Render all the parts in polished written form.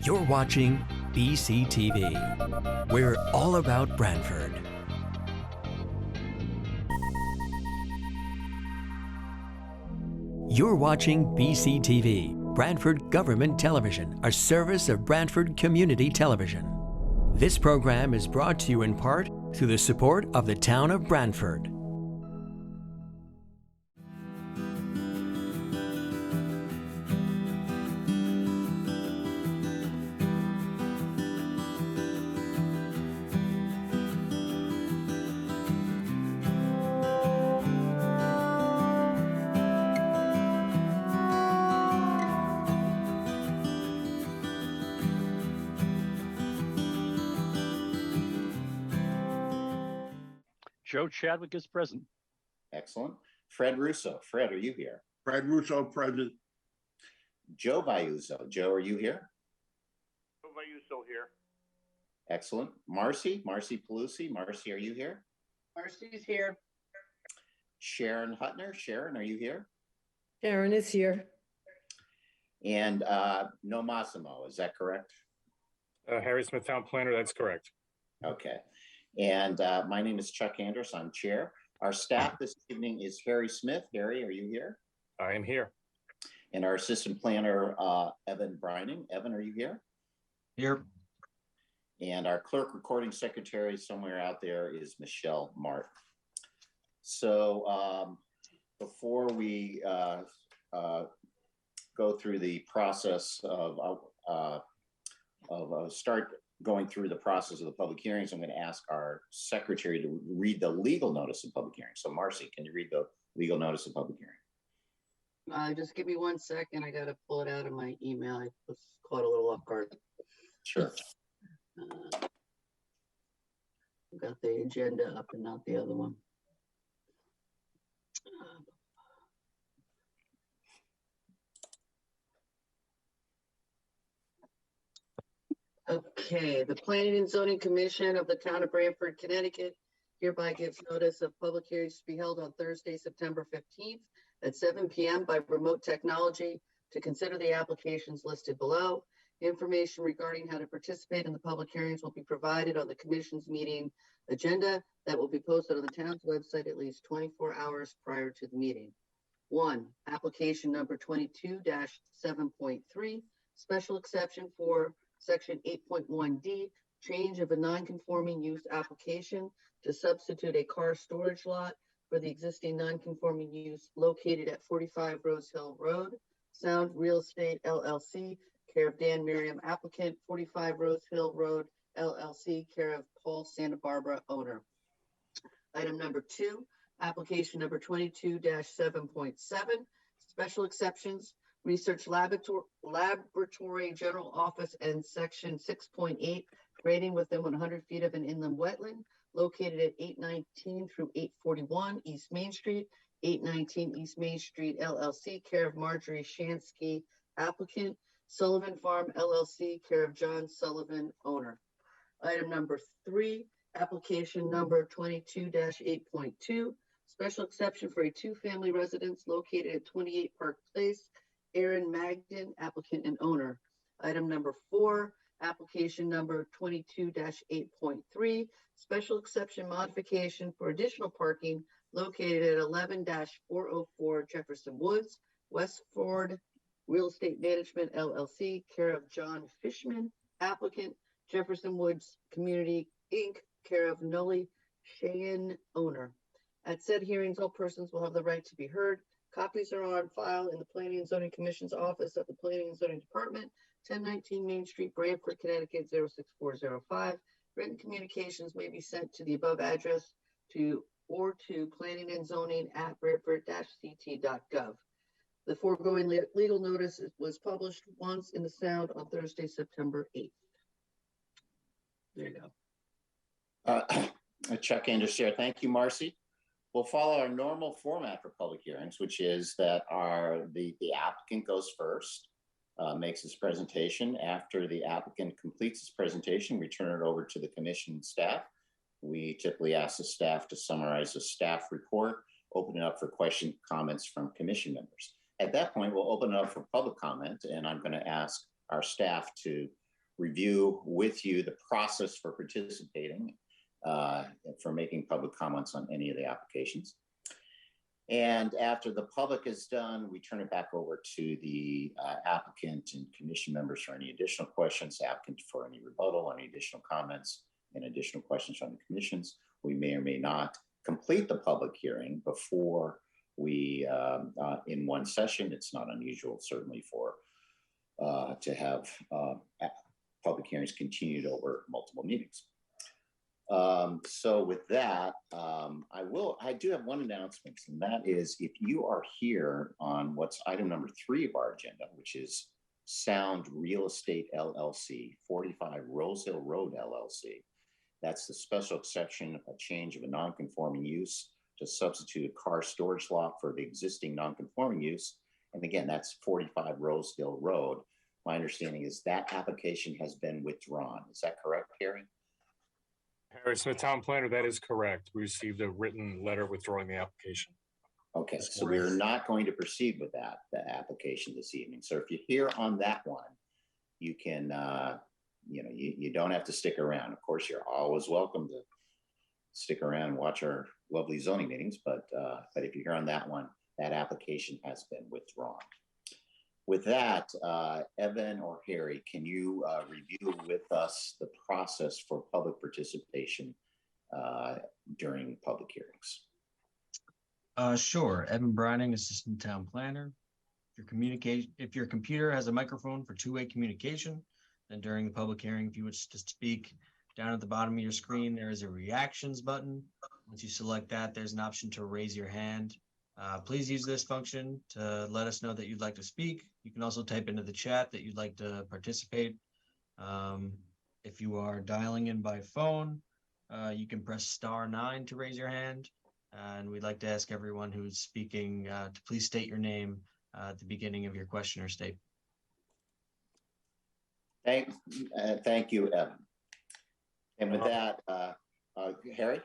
You're watching BCTV. We're all about Branford. You're watching BCTV, Branford Government Television, a service of Branford Community Television. This program is brought to you in part through the support of the town of Branford. Joe Chadwick is present. Excellent. Fred Russo. Fred, are you here? Fred Russo, present. Joe Bayuso. Joe, are you here? Joe Bayuso here. Excellent. Marcy Pelusi. Marcy, are you here? Marcy's here. Sharon Hutner. Sharon, are you here? Sharon is here. And no Massimo, is that correct? Harry Smith, Town Planner, that's correct. Okay. And my name is Chuck Andrus. I'm chair. Our staff this evening is Harry Smith. Harry, are you here? I am here. And our assistant planner, Evan Brining. Evan, are you here? Here. And our clerk recording secretary somewhere out there is Michelle Mart. So before we go through the process of start going through the process of the public hearings, I'm going to ask our secretary to read the legal notice of public hearing. So Marcy, can you read the legal notice of public hearing? Just give me 1 second. I got to pull it out of my email. I was caught a little off guard. Sure. Got the agenda up and not the other one. Okay, the Planning and Zoning Commission of the Town of Branford, Connecticut hereby gives notice of public hearings to be held on Thursday, September 15th at 7 p.m. by remote technology to consider the applications listed below. Information regarding how to participate in the public hearings will be provided on the Commission's meeting agenda that will be posted on the town's website at least 24 hours prior to the meeting. 1. Application number 22-7.3, special exception for Section 8.1D, change of a non-conforming use application to substitute a car storage lot for the existing non-conforming use located at 45 Rose Hill Road. Sound Real Estate LLC, care of Dan Miriam, applicant, 45 Rose Hill Road LLC, care of Paul Santa Barbara, owner. Item number 2, application number 22-7.7, special exceptions, Research Laboratory General Office and Section 6.8, grading within 100 feet of an inland wetland located at 819 through 841 East Main Street, 819 East Main Street LLC, care of Marjorie Shansky, applicant, Sullivan Farm LLC, care of John Sullivan, owner. Item number 3, application number 22-8.2, special exception for a 2-family residence located at 28 Park Place, Aaron Magden, applicant and owner. Item number 4, application number 22-8.3, special exception modification for additional parking located at 11-404 Jefferson Woods, Westford Real Estate Management LLC, care of John Fishman, applicant, Jefferson Woods Community Inc., care of Nully Cheyenne, owner. At said hearings, all persons will have the right to be heard. Copies are on file in the Planning and Zoning Commission's office at the Planning and Zoning Department, 1019 Main Street, Branford, Connecticut, 06405. Written communications may be sent to the above address to planningandzoning@branford-ct.gov. The foregoing legal notice was published once in the Sound on Thursday, September 8th. There you go. Chuck Andrus here. Thank you, Marcy. We'll follow our normal format for public hearings, which is that the applicant goes first, makes his presentation. After the applicant completes his presentation, we turn it over to the commission staff. We typically ask the staff to summarize the staff report, open it up for question comments from commission members. At that point, we'll open it up for public comment, and I'm going to ask our staff to review with you the process for participating, for making public comments on any of the applications. And after the public is done, we turn it back over to the applicant and commission members for any additional questions, applicant for any rebuttal, any additional comments, and additional questions from the commissions. We may or may not complete the public hearing before we, in one session. It's not unusual, certainly, for to have public hearings continued over multiple meetings. So with that, I do have one announcement, and that is if you are here on what's item number 3 of our agenda, which is Sound Real Estate LLC, 45 Rosehill Road LLC. That's the special exception, a change of a non-conforming use to substitute a car storage lot for the existing non-conforming use. And again, that's 45 Rosehill Road. My understanding is that application has been withdrawn. Is that correct, Harry? Harry Smith, Town Planner, that is correct. We received a written letter withdrawing the application. Okay, so we're not going to proceed with the application this evening. So if you're here on that one, you can, you don't have to stick around. Of course, you're always welcome to stick around and watch our lovely zoning meetings, but if you're here on that one, that application has been withdrawn. With that, Evan or Harry, can you review with us the process for public participation during public hearings? Sure. Evan Brining, Assistant Town Planner. If your computer has a microphone for two-way communication, then during the public hearing, if you wish to speak, down at the bottom of your screen, there is a reactions button. Once you select that, there's an option to raise your hand. Please use this function to let us know that you'd like to speak. You can also type into the chat that you'd like to participate. If you are dialing in by phone, you can press *9 to raise your hand. And we'd like to ask everyone who's speaking to please state your name at the beginning of your question or statement. Thank you, Evan. And with that, Harry?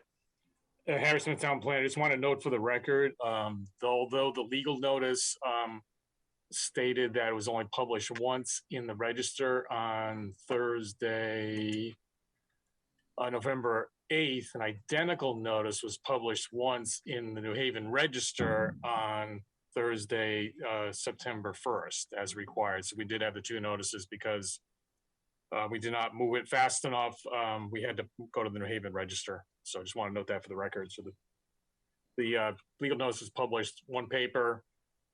Harry Smith, Town Planner, I just want to note for the record, although the legal notice stated that it was only published once in the Register on Thursday, November 8th, an identical notice was published once in the New Haven Register on Thursday, September 1st, as required. So we did have the two notices because we did not move it fast enough. We had to go to the New Haven Register. So I just want to note that for the record. So the legal notice was published, one paper,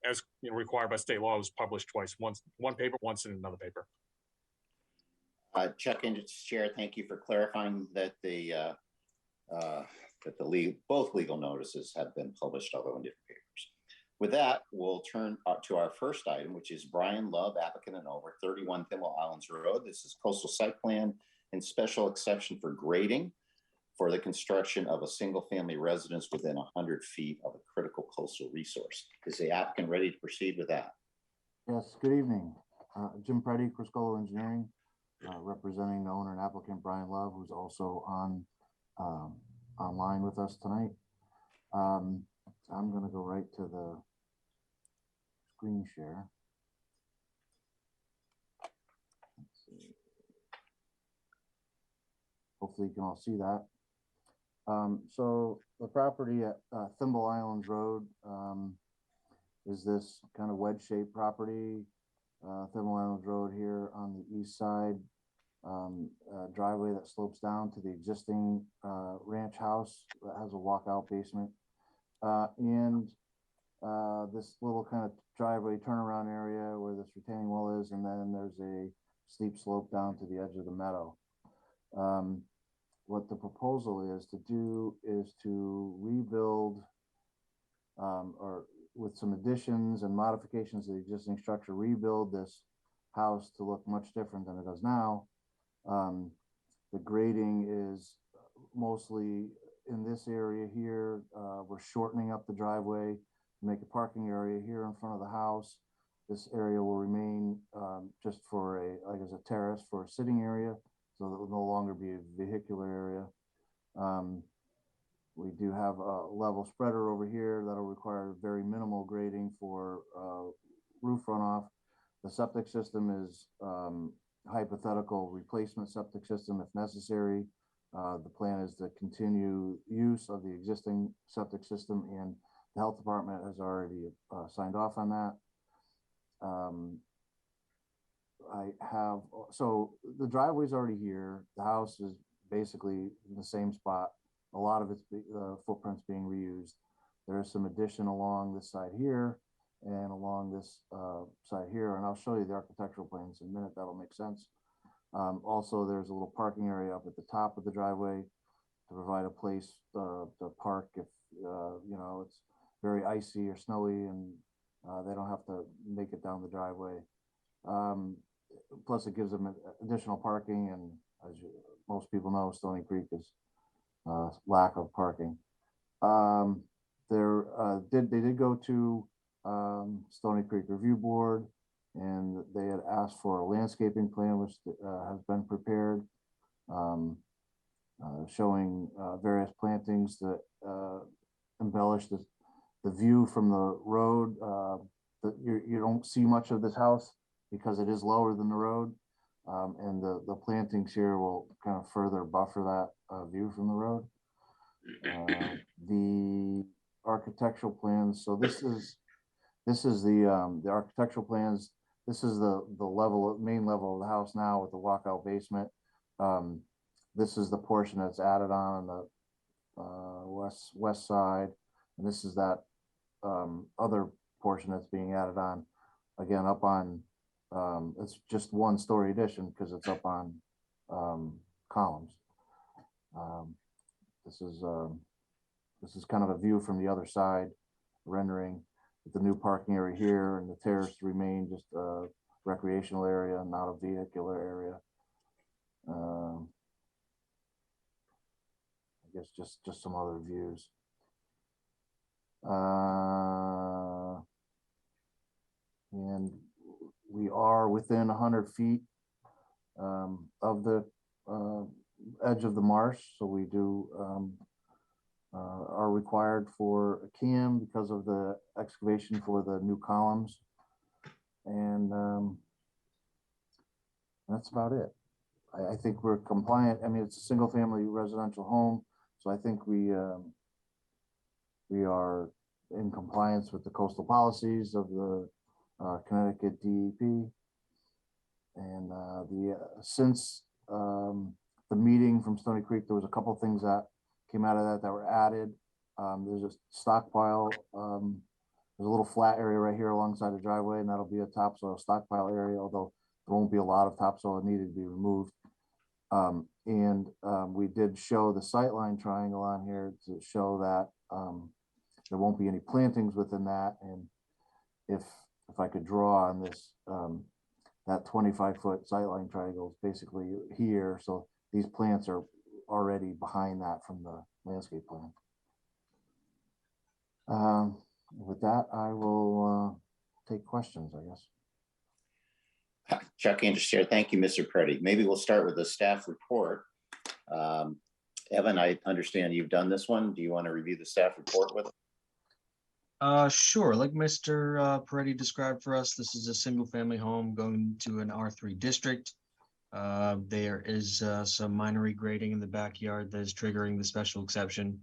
as required by state law, was published twice. Once one paper, once in another paper. Chuck and Chair, thank you for clarifying that both legal notices have been published, although in different papers. With that, we'll turn to our first item, which is Brian Love, applicant and over 31 Thimble Islands Road. This is coastal site plan and special exception for grading for the construction of a single-family residence within 100 feet of a critical coastal resource. Is the applicant ready to proceed with that? Yes, good evening. Jim Preddy, Criscolo Engineering, representing the owner and applicant Brian Love, who's also online with us tonight. I'm going to go right to the screen share. Let's see. Hopefully you can all see that. So the property at Thimble Islands Road is this kind of wedge-shaped property. Thimble Islands Road here on the east side, driveway that slopes down to the existing ranch house that has a walkout basement, and this little kind of driveway turnaround area where this retaining wall is, and then there's a steep slope down to the edge of the meadow. What the proposal is to do is to rebuild, or with some additions and modifications to the existing structure, rebuild this house to look much different than it does now. The grading is mostly in this area here. We're shortening up the driveway to make a parking area here in front of the house. This area will remain just for a terrace for a sitting area, so it will no longer be a vehicular area. We do have a level spreader over here that'll require very minimal grading for roof runoff. The septic system is hypothetical replacement septic system if necessary. The plan is to continue use of the existing septic system, and the health department has already signed off on that. So the driveway's already here. The house is basically in the same spot. A lot of its footprints being reused. There is some addition along this side here and along this side here, and I'll show you the architectural plans in a minute. That'll make sense. Also, there's a little parking area up at the top of the driveway to provide a place to park if it's very icy or snowy and they don't have to make it down the driveway. Plus, it gives them additional parking, and as most people know, Stony Creek is lack of parking. They did go to Stony Creek Review Board, and they had asked for a landscaping plan, which has been prepared, showing various plantings that embellish the view from the road. You don't see much of this house because it is lower than the road, and the plantings here will kind of further buffer that view from the road. The architectural plans. So this is the architectural plans. This is the main level of the house now with the walkout basement. This is the portion that's added on the west side, and this is that other portion that's being added on. Again, up on it's just one story addition because it's up on columns. This is kind of a view from the other side rendering, with the new parking area here and the terrace to remain just a recreational area, not a vehicular area. I guess just some other views. And we are within 100 feet of the edge of the marsh, so we do are required for a CAM because of the excavation for the new columns, and that's about it. I think we're compliant. I mean, it's a single-family residential home, so I think we are in compliance with the coastal policies of the Connecticut DEP. And since the meeting from Stony Creek, there was a couple things that came out of that were added. There's a stockpile. There's a little flat area right here alongside the driveway, and that'll be a topsoil stockpile area, although there won't be a lot of topsoil needed to be removed. We did show the sightline triangle on here to show that there won't be any plantings within that. And if I could draw on this, that 25-foot sightline triangle is basically here. So these plants are already behind that from the landscape plan. With that, I will take questions, I guess. Chuck Anderson, thank you, Mr. Preddy. Maybe we'll start with the staff report. Evan, I understand you've done this one. Do you want to review the staff report with us? Sure. Like Mr. Peretti described for us, this is a single-family home going to an R3 district. There is some minor regrading in the backyard that is triggering the special exception,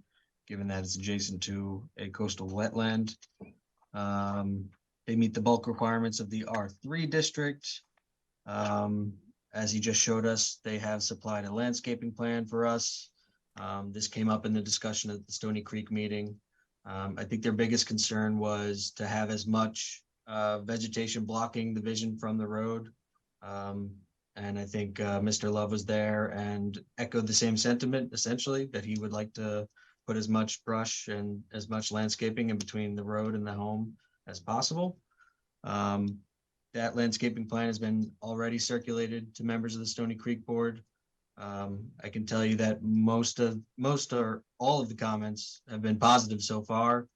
given that it's adjacent to a coastal wetland. They meet the bulk requirements of the R3 district. As he just showed us, they have supplied a landscaping plan for us. This came up in the discussion at the Stony Creek meeting. I think their biggest concern was to have as much vegetation blocking the vision from the road. And I think Mr. Love was there and echoed the same sentiment, essentially, that he would like to put as much brush and as much landscaping in between the road and the home as possible. That landscaping plan has been already circulated to members of the Stony Creek board. I can tell you that most or all of the comments have been positive so far.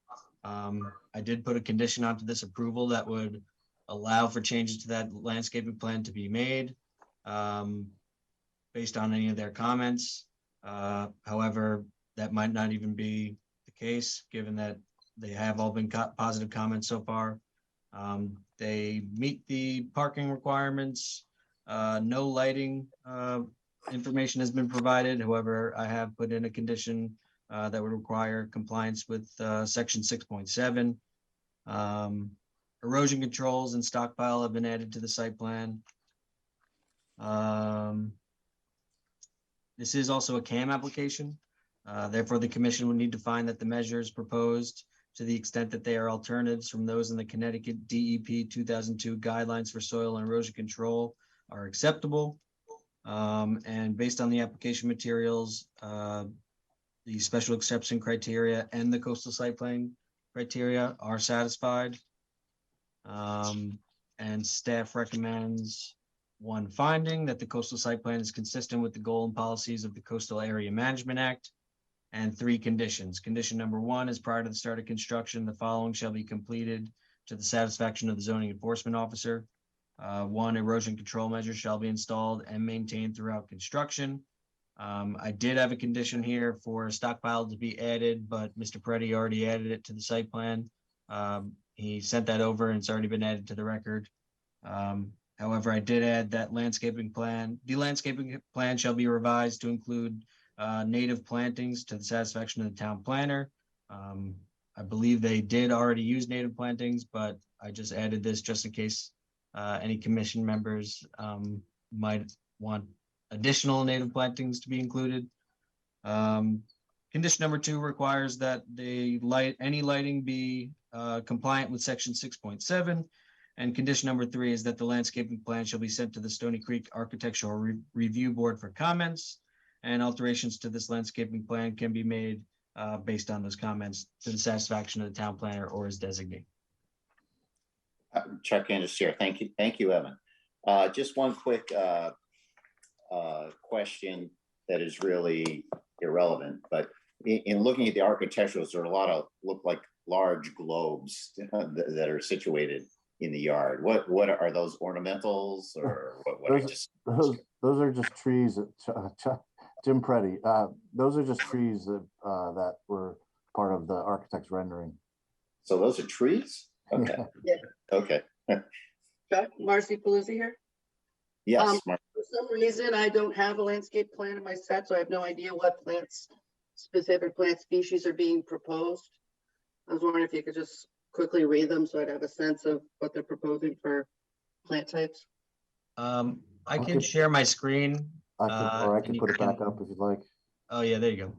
I did put a condition onto this approval that would allow for changes to that landscaping plan to be made based on any of their comments. However, that might not even be the case, given that they have all been positive comments so far. They meet the parking requirements. No lighting information has been provided. However, I have put in a condition that would require compliance with section 6.7. Erosion controls and stockpile have been added to the site plan. This is also a CAM application. Therefore, the commission would need to find that the measures proposed, to the extent that they are alternatives from those in the Connecticut DEP 2002 guidelines for soil and erosion control, are acceptable. And based on the application materials, the special exception criteria and the coastal site plan criteria are satisfied. And staff recommends one finding, that the coastal site plan is consistent with the goal and policies of the Coastal Area Management Act, and 3 conditions. Condition number 1 is, prior to the start of construction, the following shall be completed to the satisfaction of the zoning enforcement officer. 1, erosion control measures shall be installed and maintained throughout construction. I did have a condition here for a stockpile to be added, but Mr. Peretti already added it to the site plan. He sent that over and it's already been added to the record. However, I did add that landscaping plan. The landscaping plan shall be revised to include native plantings to the satisfaction of the town planner. I believe they did already use native plantings, but I just added this just in case any commission members might want additional native plantings to be included. Condition number 2 requires that any lighting be compliant with section 6.7. And condition number 3 is that the landscaping plan shall be sent to the Stony Creek Architectural Review Board for comments, and alterations to this landscaping plan can be made based on those comments to the satisfaction of the town planner or his designee. Chuck Anderson here. Thank you, Evan. Just one quick question that is really irrelevant, but in looking at the architecturals, there are a lot of look like large globes that are situated in the yard. What are those, ornamentals, or what? Those are just trees that Jim Preddy. Those are just trees that that were part of the architect's rendering. So those are trees? Okay. Yeah. Okay. Chuck, Marcy Paluzzi here. Yes. For some reason, I don't have a landscape plan in my set, so I have no idea what specific plant species are being proposed. I was wondering if you could just quickly read them so I'd have a sense of what they're proposing for plant types. I can share my screen. I can put it back up if you'd like. Oh yeah, there you go.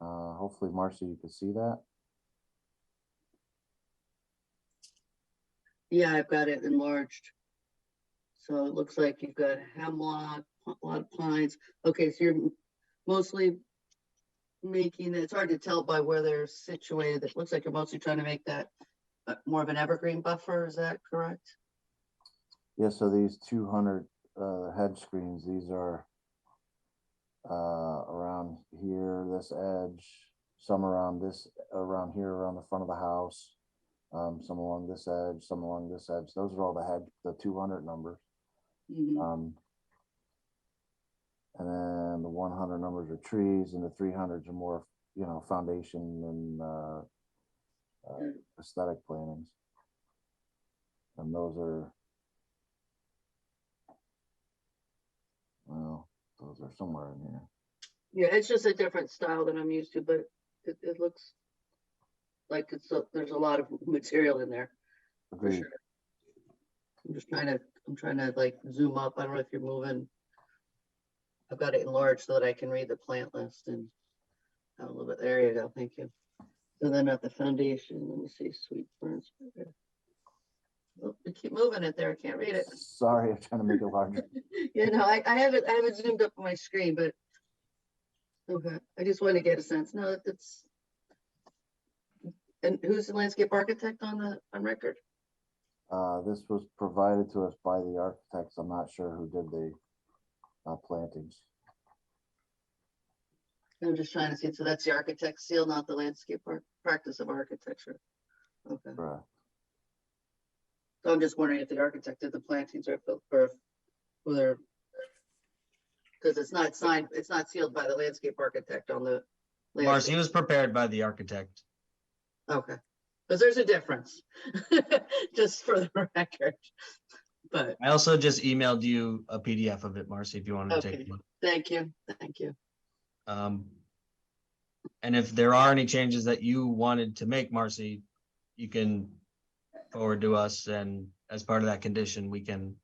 Hopefully, Marcy, you can see that. Yeah, I've got it enlarged. So it looks like you've got hemlock, a lot of pines. Okay, so you're mostly making, it's hard to tell by where they're situated. It looks like you're mostly trying to make that more of an evergreen buffer. Is that correct? Yeah, so these 200 hedge screens, these are around here, this edge, some around here, around the front of the house, some along this edge, some along this edge. Those are all the 200 numbers. Mm-hmm. And then the 100 numbers are trees, and the 300s are more, foundation and aesthetic plantings. And those are, well, those are somewhere in here. Yeah, it's just a different style than I'm used to, but it looks like there's a lot of material in there. For Agreed. sure. I'm trying to like zoom up. I don't know if you're moving. I've got it enlarged so that I can read the plant list and a little bit. There you go. Thank you. So then at the foundation, let me see, sweet ferns. Oh, I keep moving it there. I can't read it. Sorry, I'm trying to make it larger. Yeah, no, I have it zoomed up on my screen, but okay. I just want to get a sense. No, it's. And who's the landscape architect on record? This was provided to us by the architects. I'm not sure who did the plantings. I'm just trying to see. So that's the architect's seal, not the landscape practice of architecture. Okay. Right. So I'm just wondering if the architect did the plantings or whether, because it's not signed, it's not sealed by the landscape architect on the. Marcy was prepared by the architect. Okay. because there's a difference, just for the record. But I also just emailed you a PDF of it, Marcy, if you wanted to take okay, a look. thank you, thank you. And if there are any changes that you wanted to make, Marcy, you can forward to us, and as part of that condition, we can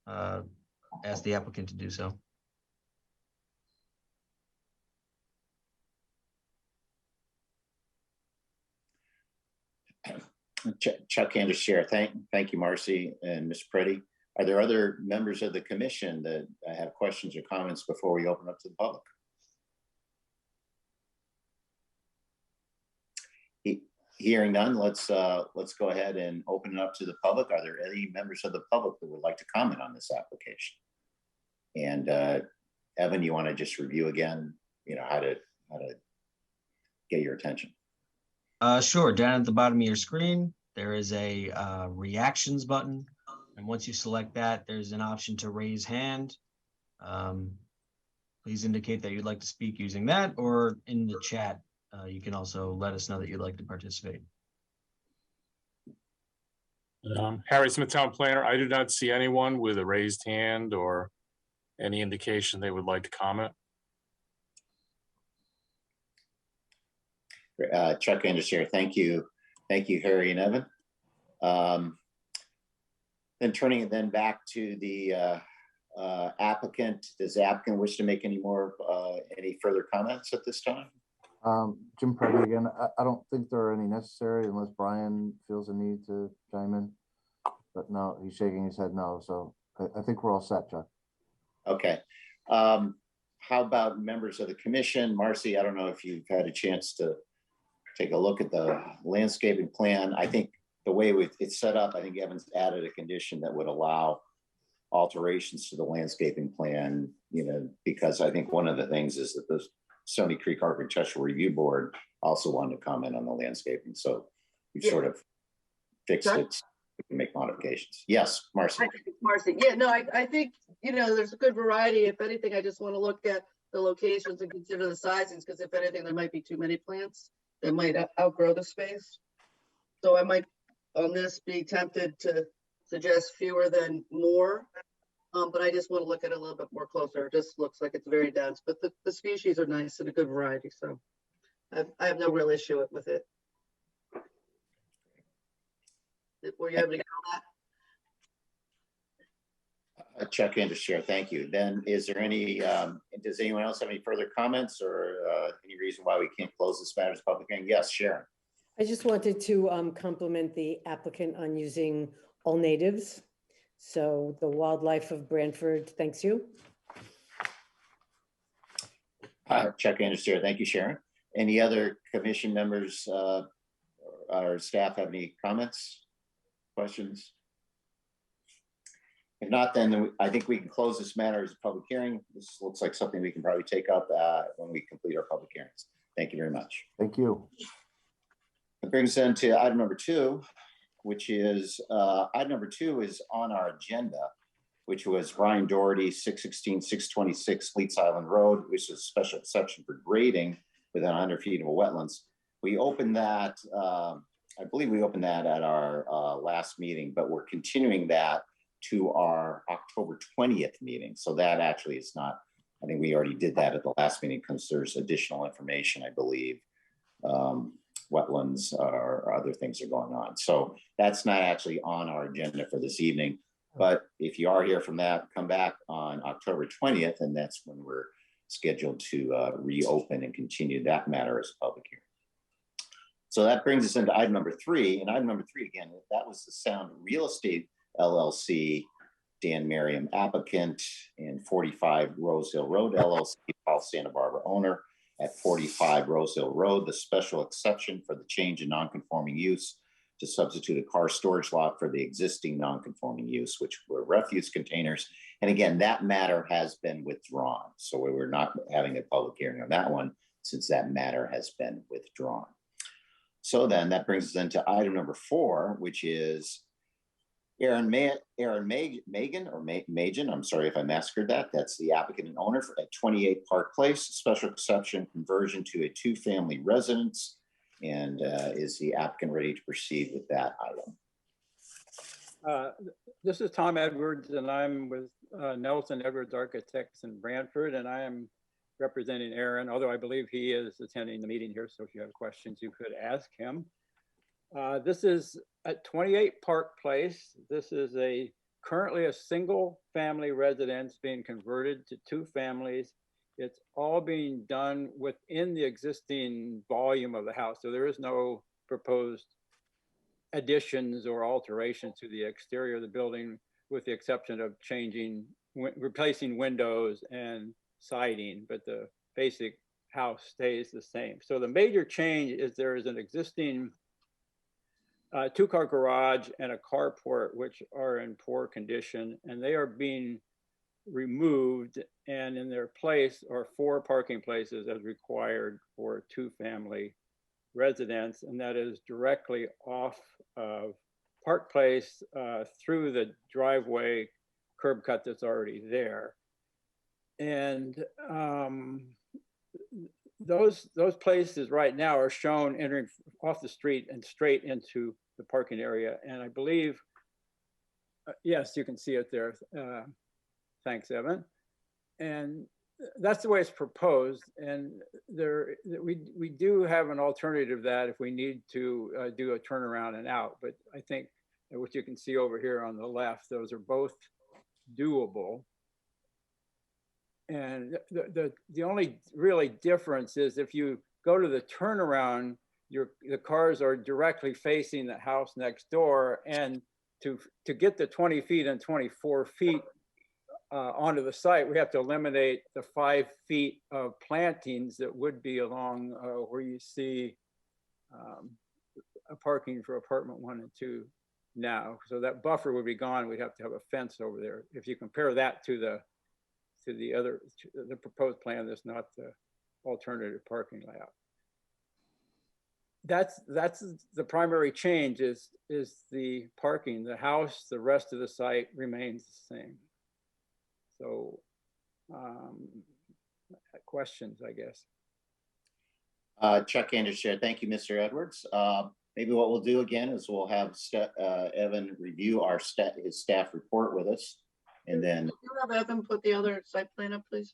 ask the applicant to do so. Chuck Anders, Chair. Thank you, Marcy and Ms. Preddy. Are there other members of the commission that have questions or comments before we open up to the public? Hearing none, let's go ahead and open it up to the public. Are there any members of the public that would like to comment on this application? And Evan, you want to just review again, how to get your attention? Sure. Down at the bottom of your screen, there is a reactions button. And once you select that, there's an option to raise hand. Please indicate that you'd like to speak using that, or in the chat, you can also let us know that you'd like to participate. Harry Smith, Town Planner. I do not see anyone with a raised hand or any indication they would like to comment. Chuck Anders here. Thank you, Harry and Evan. Then turning it then back to the applicant. Does the applicant wish to make any further comments at this time? Jim Preddy again. I don't think there are any necessary unless Brian feels a need to chime in. But no, he's shaking his head no. So I think we're all set, Chuck. Okay. How about members of the commission? Marcy, I don't know if you've had a chance to take a look at the landscaping plan. I think the way it's set up, I think Evan's added a condition that would allow alterations to the landscaping plan, because I think one of the things is that the Stony Creek Architectural Review Board also wanted to comment on the landscaping. So we've sort of fixed it. We can make modifications. Yes, Marcy. Marcy. Yeah, no, I think, there's a good variety. If anything, I just want to look at the locations and consider the sizings, because if anything, there might be too many plants that might outgrow the space. So I might, on this, be tempted to suggest fewer than more. But I just want to look at it a little bit more closer. It just looks like it's very dense, but the species are nice and a good variety. So I have no real issue with it. Were you able to get all that? Chuck Anders, Chair. Thank you. Then is there any, does anyone else have any further comments or any reason why we can't close this matter as public hearing? Yes, Sharon. I just wanted to compliment the applicant on using all natives. So the wildlife of Branford thanks you. Chuck Anders, Chair. Thank you, Sharon. Any other commission members or staff have any comments, questions? If not, then I think we can close this matter as a public hearing. This looks like something we can probably take up when we complete our public hearings. Thank you very much. Thank you. That brings us into item number 2, which is item number 2 is on our agenda, which was Ryan Doherty, 616, 626 Leeds Island Road, which is a special exception for grading within 100 feet of a wetlands. We opened that, I believe we opened that at our last meeting, but we're continuing that to our October 20th meeting. So that actually is not, I think we already did that at the last meeting because there's additional information, I believe. Wetlands or other things are going on. So that's not actually on our agenda for this evening. But if you are here from that, come back on October 20th, and that's when we're scheduled to reopen and continue that matter as a public hearing. So that brings us into item number 3. And item number 3, again, that was the Sound Real Estate LLC, Dan Merriam applicant, and 45 Rosehill Road LLC, Paul Santa Barbara owner, at 45 Rosehill Road, the special exception for the change in non-conforming use to substitute a car storage lot for the existing non-conforming use, which were refuse containers. And again, that matter has been withdrawn. So we were not having a public hearing on that one since that matter has been withdrawn. So then that brings us into item number 4, which is Aaron Magan, I'm sorry if I massacred that. That's the applicant and owner at 28 Park Place, special exception conversion to a 2-family residence. And is the applicant ready to proceed with that item? This is Tom Edwards, and I'm with Nelson Edwards Architects in Branford, and I am representing Aaron, although I believe he is attending the meeting here. So if you have questions, you could ask him. This is at 28 Park Place. This is currently a single family residence being converted to 2 families. It's all being done within the existing volume of the house. So there is no proposed additions or alterations to the exterior of the building, with the exception of replacing windows and siding, but the basic house stays the same. So the major change is there is an existing 2-car garage and a carport, which are in poor condition, and they are being removed, and in their place are 4 parking places as required for a 2-family residence, and that is directly off of Park Place through the driveway curb cut that's already there. And those places right now are shown entering off the street and straight into the parking area. And I believe, yes, you can see it there. Thanks, Evan. And that's the way it's proposed. And we do have an alternative that if we need to do a turnaround and out, but I think what you can see over here on the left, those are both doable. And the only really difference is if you go to the turnaround, the cars are directly facing the house next door, and to get the 20 feet and 24 feet onto the site, we have to eliminate the 5 feet of plantings that would be along where you see a parking for apartment 1 and 2 now. So that buffer would be gone. We'd have to have a fence over there. If you compare that to the proposed plan, that's not the alternative parking layout. That's the primary change is the parking. The house, the rest of the site remains the same. So questions, I guess. Chuck Anders Chair. Thank you, Mr. Edwards. Maybe what we'll do again is we'll have Evan review his staff report with us. And then Can you have Evan put the other site plan up, please?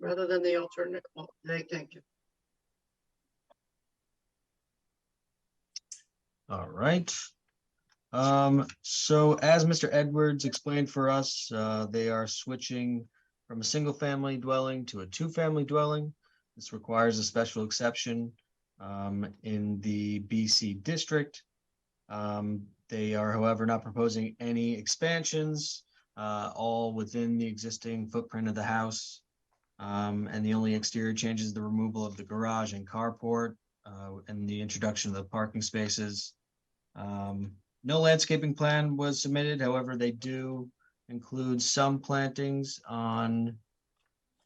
Rather than the alternate. Oh, thank you. All right. So as Mr. Edwards explained for us, they are switching from a single family dwelling to a 2-family dwelling. This requires a special exception in the BC district. They are, however, not proposing any expansions, all within the existing footprint of the house. And the only exterior change is the removal of the garage and carport and the introduction of the parking spaces. No landscaping plan was submitted. However, they do include some plantings on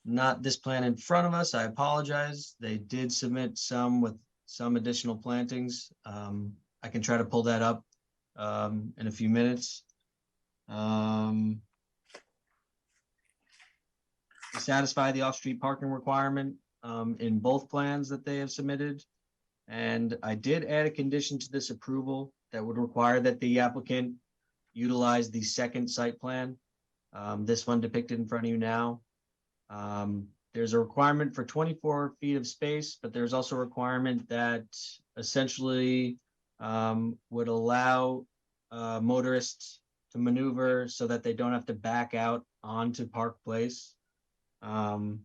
not this plan in front of us. I apologize. They did submit some with some additional plantings. I can try to pull that up in a few minutes. To satisfy the off-street parking requirement in both plans that they have submitted. And I did add a condition to this approval that would require that the applicant utilize the second site plan, this one depicted in front of you now. There's a requirement for 24 feet of space, but there's also a requirement that essentially would allow motorists to maneuver so that they don't have to back out onto Park Place. And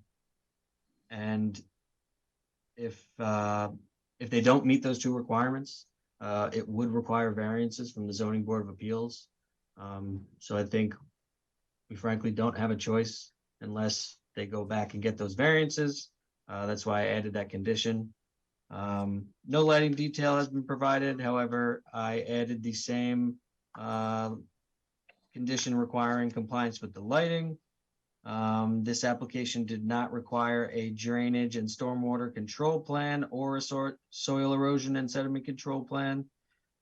if they don't meet those 2 requirements, it would require variances from the Zoning Board of Appeals. So I think we frankly don't have a choice unless they go back and get those variances. That's why I added that condition. No lighting detail has been provided. However, I added the same condition requiring compliance with the lighting. This application did not require a drainage and stormwater control plan or a soil erosion and sediment control plan.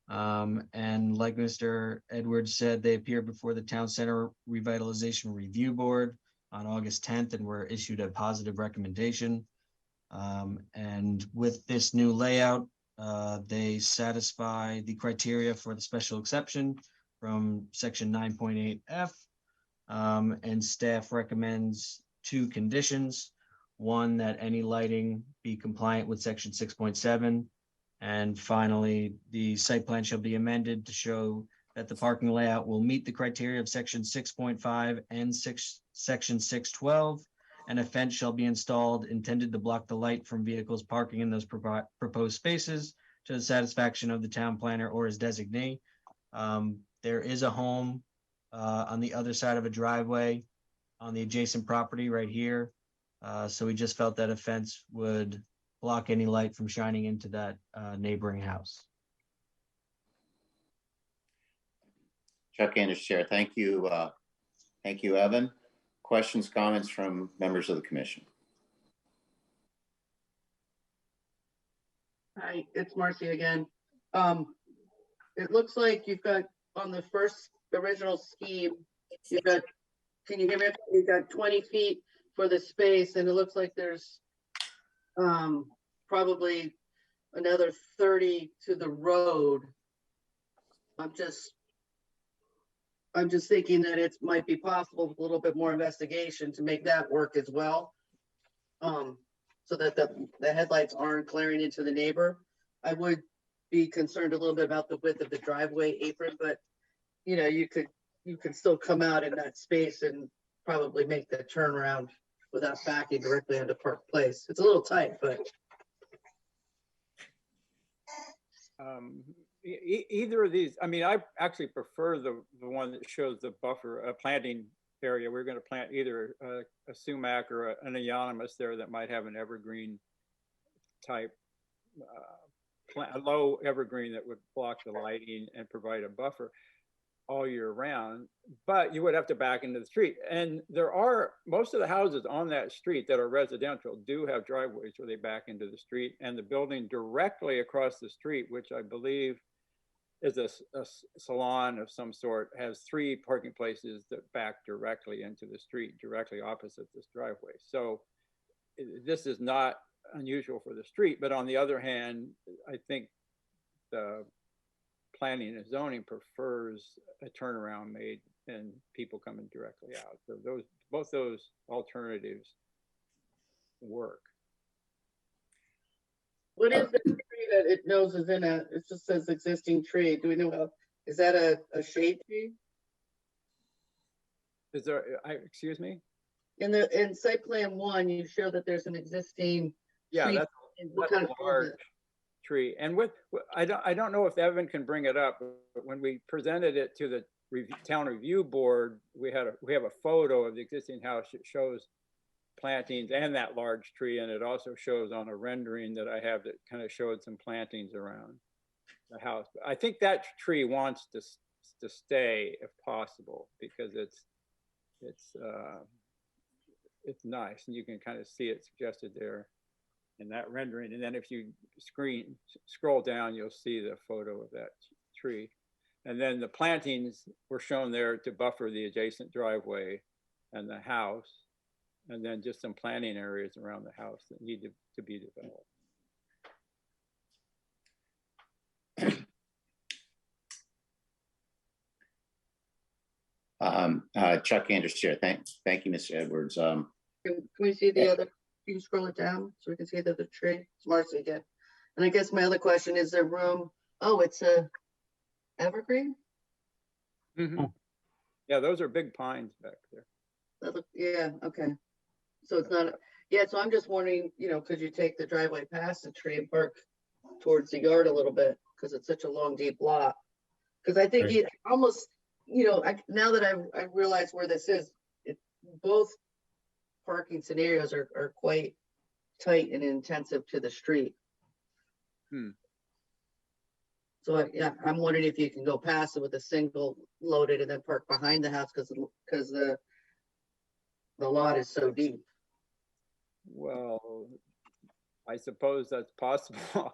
And like Mr. Edwards said, they appeared before the Town Center Revitalization Review Board on August 10th and were issued a positive recommendation. And with this new layout, They satisfy the criteria for the special exception from section 9.8F. And staff recommends two conditions. One, that any lighting be compliant with section 6.7. And finally, the site plan shall be amended to show that the parking layout will meet the criteria of section 6.5 and section 612. And a fence shall be installed intended to block the light from vehicles parking in those proposed spaces to the satisfaction of the town planner or his designee. There is a home on the other side of a driveway on the adjacent property right here. So we just felt that a fence would block any light from shining into that neighboring house. Chuck Anderson, Chair. Thank you. Thank you, Evan. Questions, comments from members of the commission? Hi, it's Marcy again. It looks like you've got on the first original scheme, you've got, can you hear me? You've got 20 feet for the space, and it looks like there's probably another 30 to the road. I'm just thinking that it might be possible with a little bit more investigation to make that work as well. So that the headlights aren't glaring into the neighbor. I would be concerned a little bit about the width of the driveway apron, but you know, you could still come out in that space and probably make the turnaround without backing directly onto Park Place. It's a little tight, but either of these, I mean, I actually prefer the one that shows the buffer planting area. We're going to plant either a sumac or an euonymus there that might have an evergreen type, a low evergreen that would block the lighting and provide a buffer all year round. But you would have to back into the street. And there are, most of the houses on that street that are residential do have driveways where they back into the street, and the building directly across the street, which I believe is a salon of some sort, has 3 parking places that back directly into the street, directly opposite this driveway. So this is not unusual for the street, but on the other hand, I think the planning and zoning prefers a turnaround made and people coming directly out. So both those alternatives work. what is the tree that it knows is in it just says existing tree. Do we know how, is that a shade tree? Is there, excuse me? In site plan 1, you show that there's an existing Yeah, tree. that's What kind of a large tree. And I don't know if Evan can bring it up, but when we presented it to the town review board, we have a photo of the existing house. It shows plantings and that large tree, and it also shows on a rendering that I have that kind of showed some plantings around the house. But I think that tree wants to stay if possible, because it's nice, and you can kind of see it suggested there in that rendering. And then if you scroll down, you'll see the photo of that tree. And then the plantings were shown there to buffer the adjacent driveway and the house, and then just some planting areas around the house that need to be developed. Chuck Anderson, Chair. Thank you, Mr. Edwards. Can we see the other? Can you scroll it down so we can see the tree? It's Marcy again. And I guess my other question is there room? Oh, it's a evergreen? Mm-hmm. Yeah, those are big pines back there. Yeah, okay. So it's not, yeah, so I'm just wondering, you know, could you take the driveway past the tree and park towards the yard a little bit? Because it's such a long, deep lot. Because I think it almost, you know, now that I realize where this is, both parking scenarios are quite tight and intensive to the street. So yeah, I'm wondering if you can go past it with a single loaded and then park behind the house because the lot is so deep. Well, I suppose that's possible.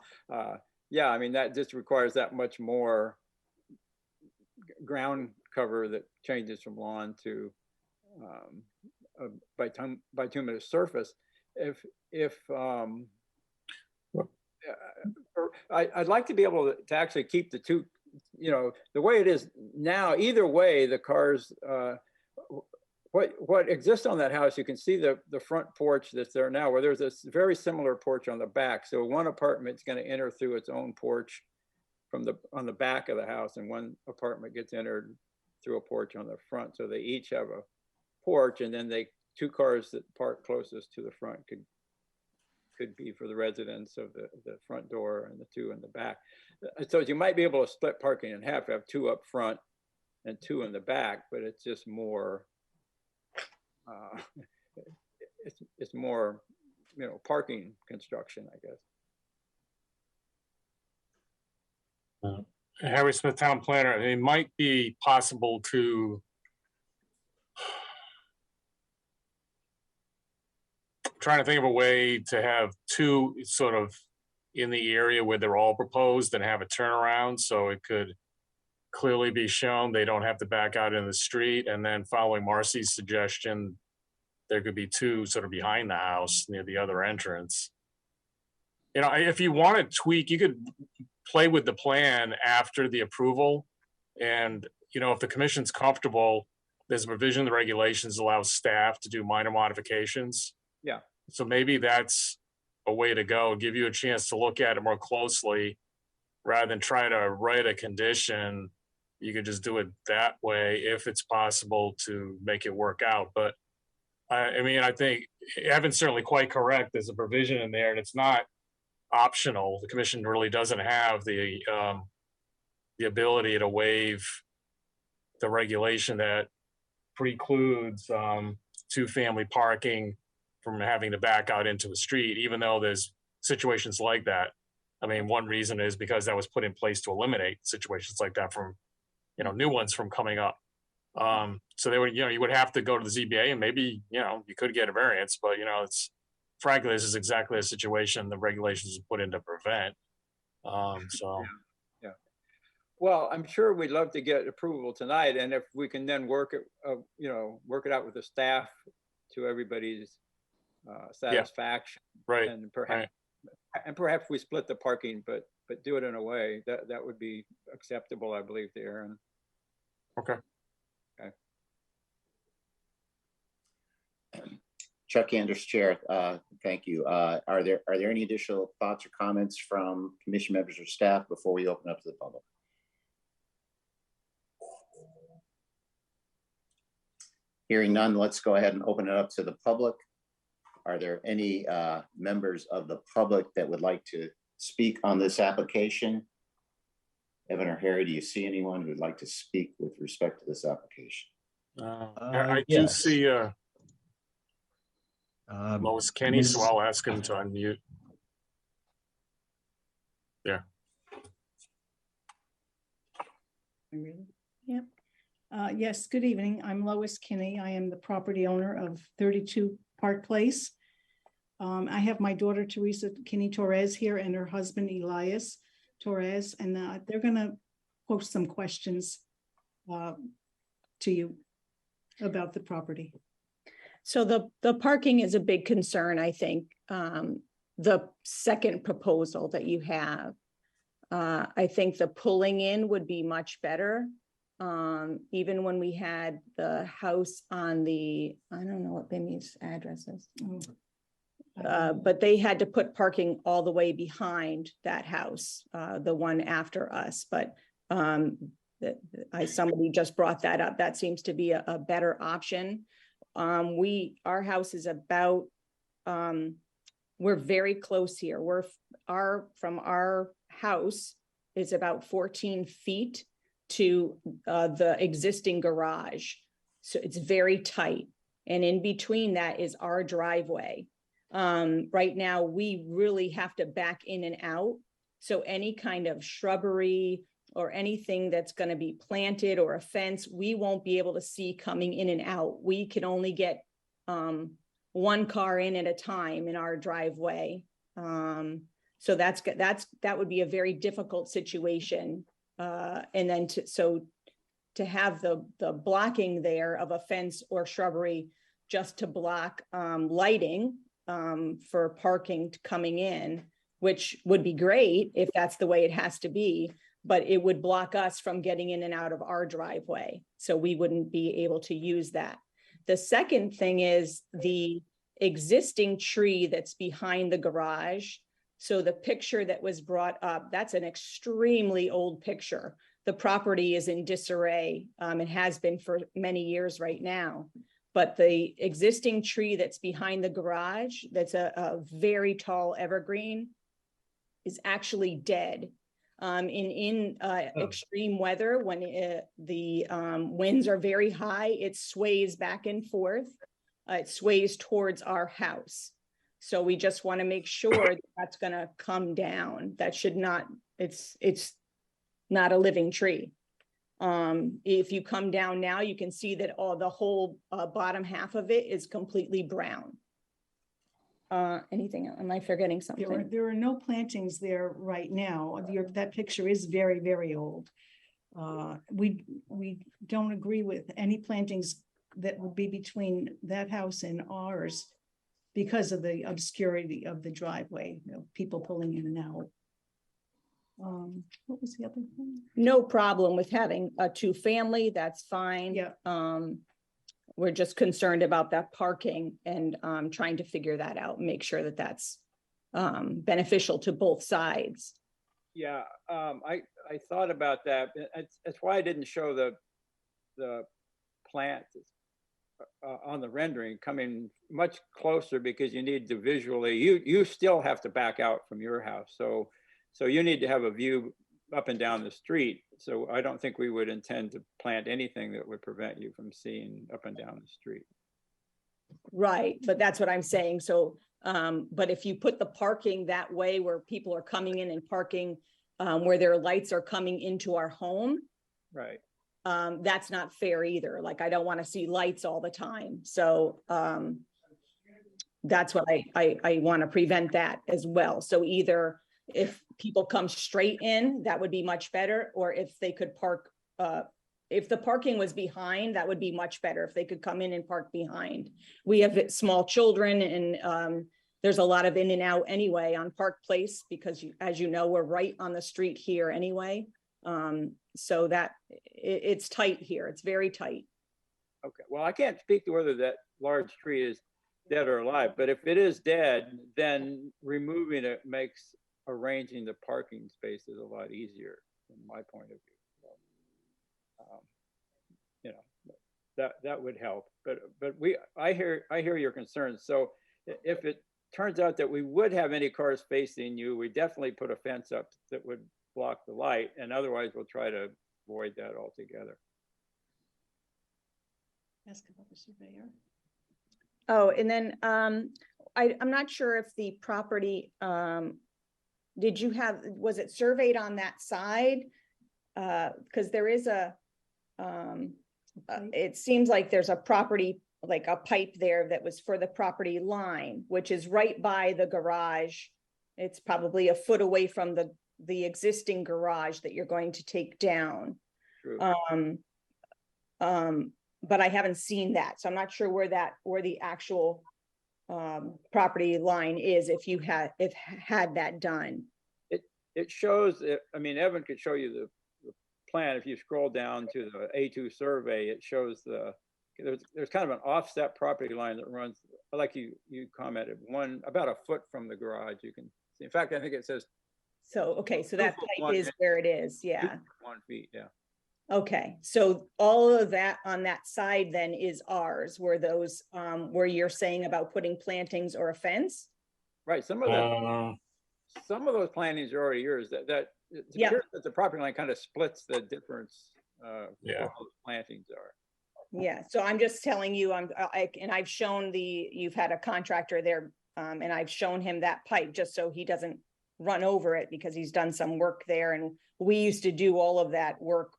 Yeah, I mean, that just requires that much more ground cover that changes from lawn to bituminous surface. If I'd like to be able to actually keep the two, you know, the way it is now. Either way, the cars, what exists on that house, you can see the front porch that's there now, where there's this very similar porch on the back. So one apartment's going to enter through its own porch on the back of the house, and one apartment gets entered through a porch on the front. So they each have a porch, and then two cars that park closest to the front could be for the residents of the front door, and the two in the back. So you might be able to split parking in half, have two up front and two in the back, but it's just more, it's more, you know, parking construction, I guess. Harry Smith, town planner, it might be possible to trying to think of a way to have two sort of in the area where they're all proposed and have a turnaround, so it could clearly be shown they don't have to back out in the street. And then following Marcy's suggestion, there could be two sort of behind the house near the other entrance. You know, if you want to tweak, you could play with the plan after the approval. And, you know, if the commission's comfortable, there's a provision in the regulations allows staff to do minor modifications. Yeah. So maybe that's a way to go, give you a chance to look at it more closely rather than try to write a condition. You could just do it that way if it's possible to make it work out. But I mean, I think Evan's certainly quite correct. There's a provision in there and it's not optional. The commission really doesn't have the ability to waive the regulation that precludes two-family parking from having to back out into a street, even though there's situations like that. I mean, one reason is because that was put in place to eliminate situations like that from, you know, new ones from coming up. So they would, you know, you would have to go to the ZBA and maybe, you know, you could get a variance, but, you know, it's, frankly, this is exactly a situation the regulations are put in to prevent. Yeah. Well, I'm sure we'd love to get approval tonight, and if we can then work it, you know, work it out with the staff to everybody's satisfaction. Right. And perhaps we split the parking, but do it in a way that would be acceptable, I believe, to Aaron. Okay. Chuck Anders, Chair. Thank you. Are there any additional thoughts or comments from commission members or staff before we open up to the public? Hearing none, let's go ahead and open it up to the public. Are there any members of the public that would like to speak on this application? Evan or Harry, do you see anyone who would like to speak with respect to this application? I do see Lois Kenny, so I'll ask him to unmute. There. Yep. Yes, good evening. I'm Lois Kinney. I am the property owner of 32 Park Place. I have my daughter, Teresa Kinney Torres here, and her husband, Elias Torres, and they're going to post some questions to you about the property. So the parking is a big concern, I think. The second proposal that you have, I think the pulling in would be much better. Even when we had the house on the, I don't know what Bimi's address is, but they had to put parking all the way behind that house, the one after us. But somebody just brought that up. That seems to be a better option. Our house is about, we're very close here. From our house is about 14 feet to the existing garage. So it's very tight. And in between that is our driveway. Right now, we really have to back in and out. So any kind of shrubbery or anything that's going to be planted or a fence, we won't be able to see coming in and out. We can only get one car in at a time in our driveway. So that would be a very difficult situation. And then to have the blocking there of a fence or shrubbery just to block lighting for parking coming in which would be great if that's the way it has to be, but it would block us from getting in and out of our driveway. So we wouldn't be able to use that. The second thing is the existing tree that's behind the garage. So the picture that was brought up, that's an extremely old picture. The property is in disarray. It has been for many years right now. But the existing tree that's behind the garage, that's a very tall evergreen, is actually dead. In extreme weather, when the winds are very high, it sways back and forth. It sways towards our house. So we just want to make sure that that's going to come down. That should not, it's not a living tree. If you come down now, you can see that the whole bottom half of it is completely brown. Anything else? Am I forgetting something? There are no plantings there right now. That picture is very, very old. We don't agree with any plantings that would be between that house and ours because of the obscurity of the driveway, people pulling in and out. What was the other thing? No problem with having a 2-family, that's fine. Yeah. We're just concerned about that parking and trying to figure that out and make sure that that's beneficial to both sides. Yeah, I thought about that. That's why I didn't show the plant on the rendering coming much closer, because you need to visually, you still have to back out from your house. So you need to have a view up and down the street. So I don't think we would intend to plant anything that would prevent you from seeing up and down the street. Right, but that's what I'm saying. So, but if you put the parking that way where people are coming in and parking where their lights are coming into our home, right, that's not fair either. Like, I don't want to see lights all the time. So that's what I want to prevent that as well. So either if people come straight in, that would be much better. Or if they could park, if the parking was behind, that would be much better. If they could come in and park behind. We have small children, and there's a lot of in and out anyway on Park Place, because as you know, we're right on the street here anyway. So that it's tight here. It's very tight. Okay, well, I can't speak to whether that large tree is dead or alive, but if it is dead, then removing it makes arranging the parking spaces a lot easier from my point of view. You know, that would help. But I hear your concerns. So if it turns out that we would have any cars facing you, we definitely put a fence up that would block the light, and otherwise we'll try to avoid that altogether. Ask about the surveyor. Oh, and then I'm not sure if the property, was it surveyed on that side? Because there is it seems like there's a property, like a pipe there that was for the property line, which is right by the garage. It's probably a foot away from the existing garage that you're going to take down. True. But I haven't seen that, so I'm not sure where the actual property line is. If had that done, it shows. I mean, Evan could show you the plan. If you scroll down to the A2 survey, it shows there's kind of an offset property line that runs, like you commented, about a foot from the garage. You can see. In fact, I think it says. So okay, so that pipe is where it is. Yeah. 1 feet. Yeah. Okay, so all of that on that side then is ours, where those where you're saying about putting plantings or a fence? Right. Some of those plantings are already yours. That the property line kind of splits the difference. What those plantings are. Yeah. So I'm just telling you, and I've shown you've had a contractor there, and I've shown him that pipe just so he doesn't run over it, because he's done some work there, and we used to do all of that work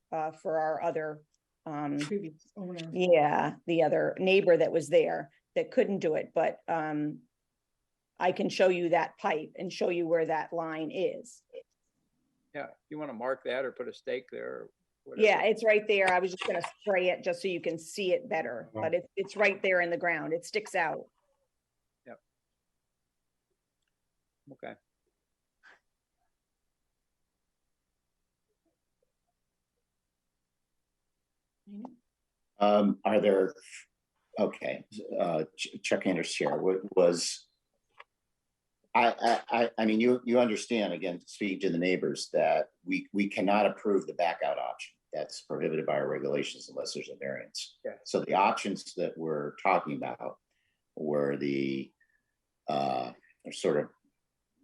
for our other previous owner. Yeah, the other neighbor that was there that couldn't do it, but I can show you that pipe and show you where that line is. Yeah, you want to mark that or put a stake there or whatever. Yeah, it's right there. I was just going to spray it just so you can see it better, but it's right there in the ground. It sticks out. Yep. Okay. Are there, okay, Chuck Anders Chair, I mean, you understand, again, speaking to the neighbors, that we cannot approve the back out option. That's prohibited by our regulations unless there's a variance. Yeah. So the options that we're talking about were the sort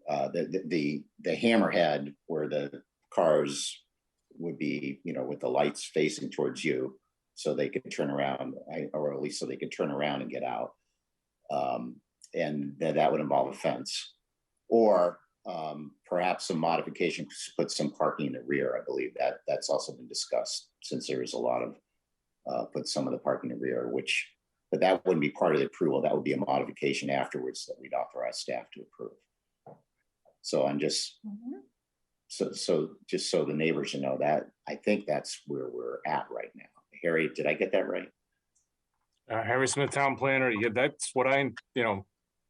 of the hammerhead where the cars would be, you know, with the lights facing towards you, so they could turn around, or at least so they could turn around and get out. And that would involve a fence, or perhaps some modification to put some parking in the rear. I believe that's also been discussed, since there is a lot of put some of the parking in the rear, but that wouldn't be part of the approval. That would be a modification afterwards that we'd authorize staff to approve. So I'm just, so just so the neighbors know that, I think that's where we're at right now. Harry, did I get that right? Harry Smith, Town Planner. Yeah, that's what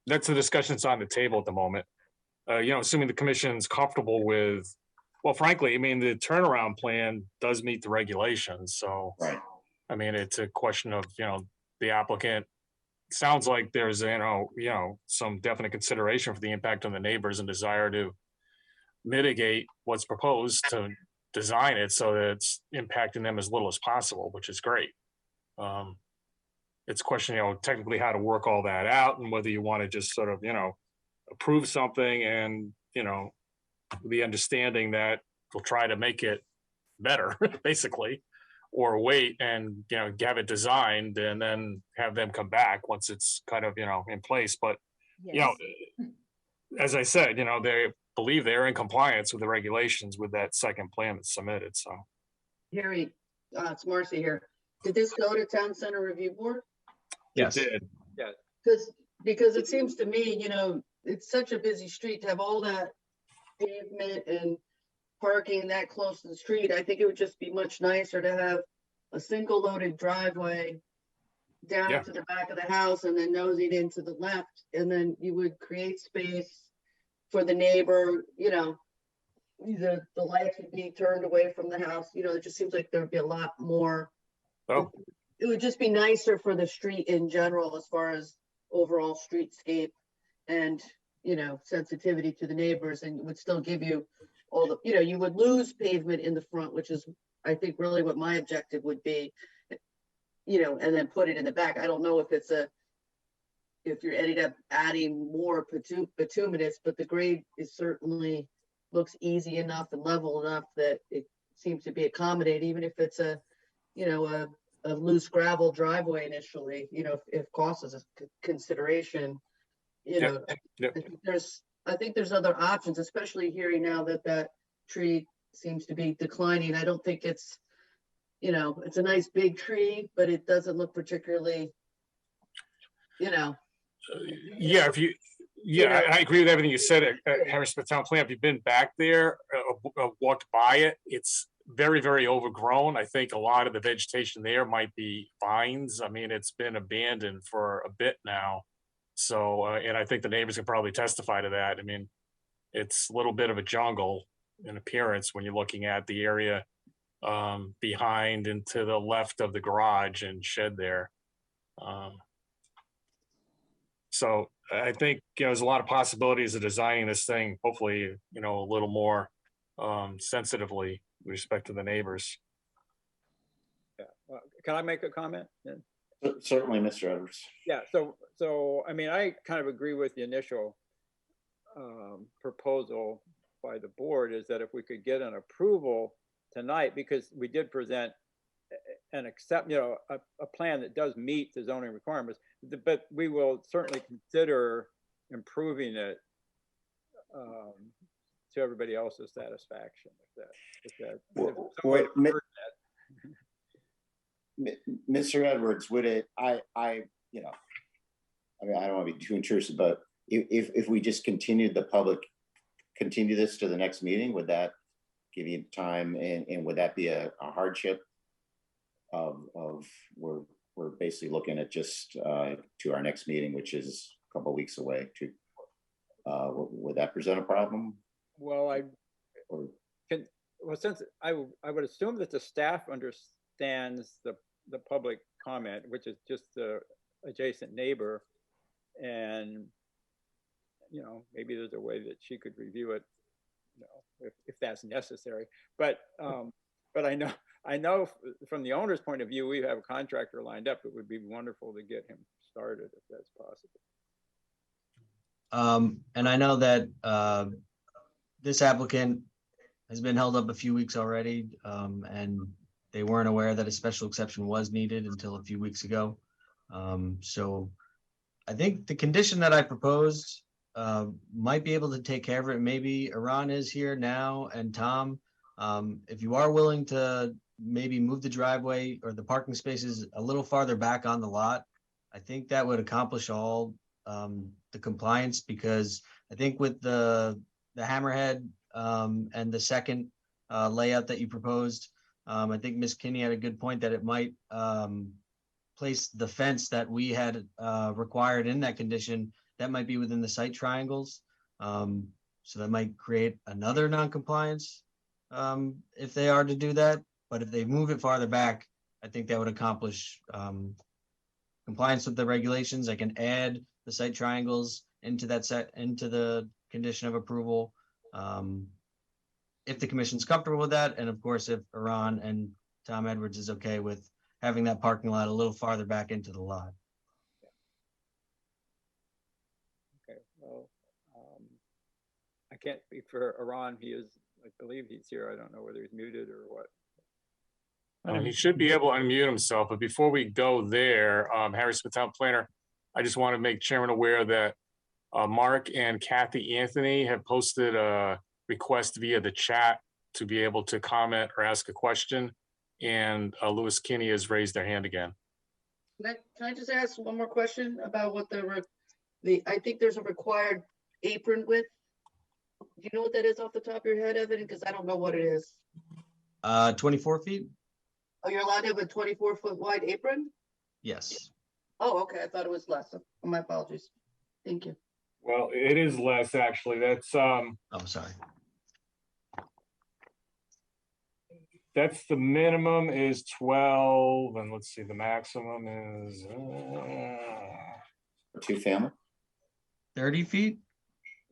that's the discussion that's on the table at the moment. Assuming the commission's comfortable with, well, frankly, I mean, the turnaround plan does meet the regulations. So, right. I mean, it's a question of, the applicant, sounds like there's, some definite consideration for the impact on the neighbors and desire to mitigate what's proposed to design it so that it's impacting them as little as possible, which is great. It's a question, technically how to work all that out, and whether you want to just sort of, approve something and, the understanding that we'll try to make it better, basically, or wait and, have it designed and then have them come back once it's kind of, in place. But, as I said, they believe they're in compliance with the regulations with that second plan that's submitted. So, Harry, it's Marcy here. Did this go to Town Center Review Board? yes, it did. Yeah. Because it seems to me, it's such a busy street to have all that pavement and parking that close to the street. I think it would just be much nicer to have a single loaded driveway down to the back of the house and then nosing into the left, and then you would create space for the neighbor. The lights would be turned away from the house. It just seems like there would be a lot more. Oh, it would just be nicer for the street in general, as far as overall streetscape and, sensitivity to the neighbors, and would still give you all the, you would lose pavement in the front, which is, I think, really what my objective would be, and then put it in the back. I don't know if you're ended up adding more bituminous, but the grade is certainly looks easy enough and level enough that it seems to be accommodated, even if it's a loose gravel driveway initially, if cost is a consideration, I think there's other options, especially hearing now that tree seems to be declining. I don't think it's, it's a nice big tree, but it doesn't look particularly, I agree with everything you said at Harris Smith Town Plan. If you've been back there, walked by it, it's very, very overgrown. I think a lot of the vegetation there might be vines. I mean, it's been abandoned for a bit now. So, and I think the neighbors can probably testify to that. I mean, it's a little bit of a jungle in appearance when you're looking at the area behind and to the left of the garage and shed there. So I think, there's a lot of possibilities of designing this thing, hopefully, a little more sensitively with respect to the neighbors. Yeah. Can I make a comment then? Certainly, Mr. Edwards. Yeah. So I mean, I kind of agree with the initial proposal by the board, is that if we could get an approval tonight, because we did present and accept, a plan that does meet the zoning requirements, but we will certainly consider improving it to everybody else's satisfaction. Mr. Edwards, would it? I mean, I don't want to be too intrusive, but if we just continue this to the next meeting, would that give you time, and would that be a hardship of we're basically looking at just to our next meeting, which is a couple of weeks away? Would that present a problem? Well, since I would assume that the staff understands the public comment, which is just the adjacent neighbor. And, you know, maybe there's a way that she could review it, you know, if that's necessary. But I know from the owner's point of view, we have a contractor lined up. It would be wonderful to get him started if that's possible. And I know that this applicant has been held up a few weeks already, and they weren't aware that a special exception was needed until a few weeks ago. So I think the condition that I proposed might be able to take care of it. Maybe Iran is here now, and Tom, if you are willing to maybe move the driveway or the parking spaces a little farther back on the lot, I think that would accomplish all the compliance, because I think with the hammerhead and the second layout that you proposed, I think Ms. Kinney had a good point that it might place the fence that we had required in that condition, that might be within the site triangles. So that might create another non-compliance if they are to do that. But if they move it farther back, I think that would accomplish compliance with the regulations. I can add the site triangles into the condition of approval, if the commission's comfortable with that, and of course if Iran and Tom Edwards is okay with having that parking lot a little farther back into the lot. Okay, well, I can't speak for Iran. He is, I believe he's here. I don't know whether he's muted or what. He should be able to unmute himself, but before we go there, Harry Smith, Town Planner, I just want to make Chairman aware that Mark and Kathy Anthony have posted a request via the chat to be able to comment or ask a question, and Louis Kinney has raised their hand again. Can I just ask one more question about what I think there's a required apron width. Do you know what that is off the top of your head, Evan? Because I don't know what it is. 24 feet? Oh, you're allowed to have a 24-foot wide apron? Yes. Oh, okay. I thought it was less. My apologies. Thank you. Well, it is less actually. That's Oh, sorry. That's the minimum is 12, and let's see, the maximum is Two family? 30 feet?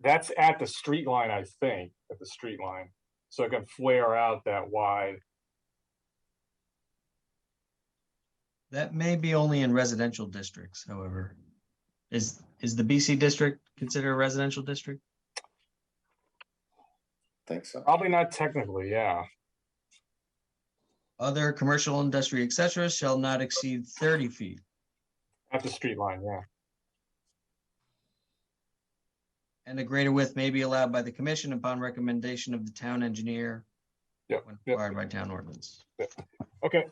that's at the street line, I think, at the street line. So it can flare out that wide. That may be only in residential districts, however. Is the BC district considered a residential district? Think so. Probably not technically, yeah. Other commercial, industry, etc. shall not exceed 30 feet. At the street line, yeah. And a greater width may be allowed by the commission upon recommendation of the town engineer. Yep. When required by town ordinance. Yep. Okay.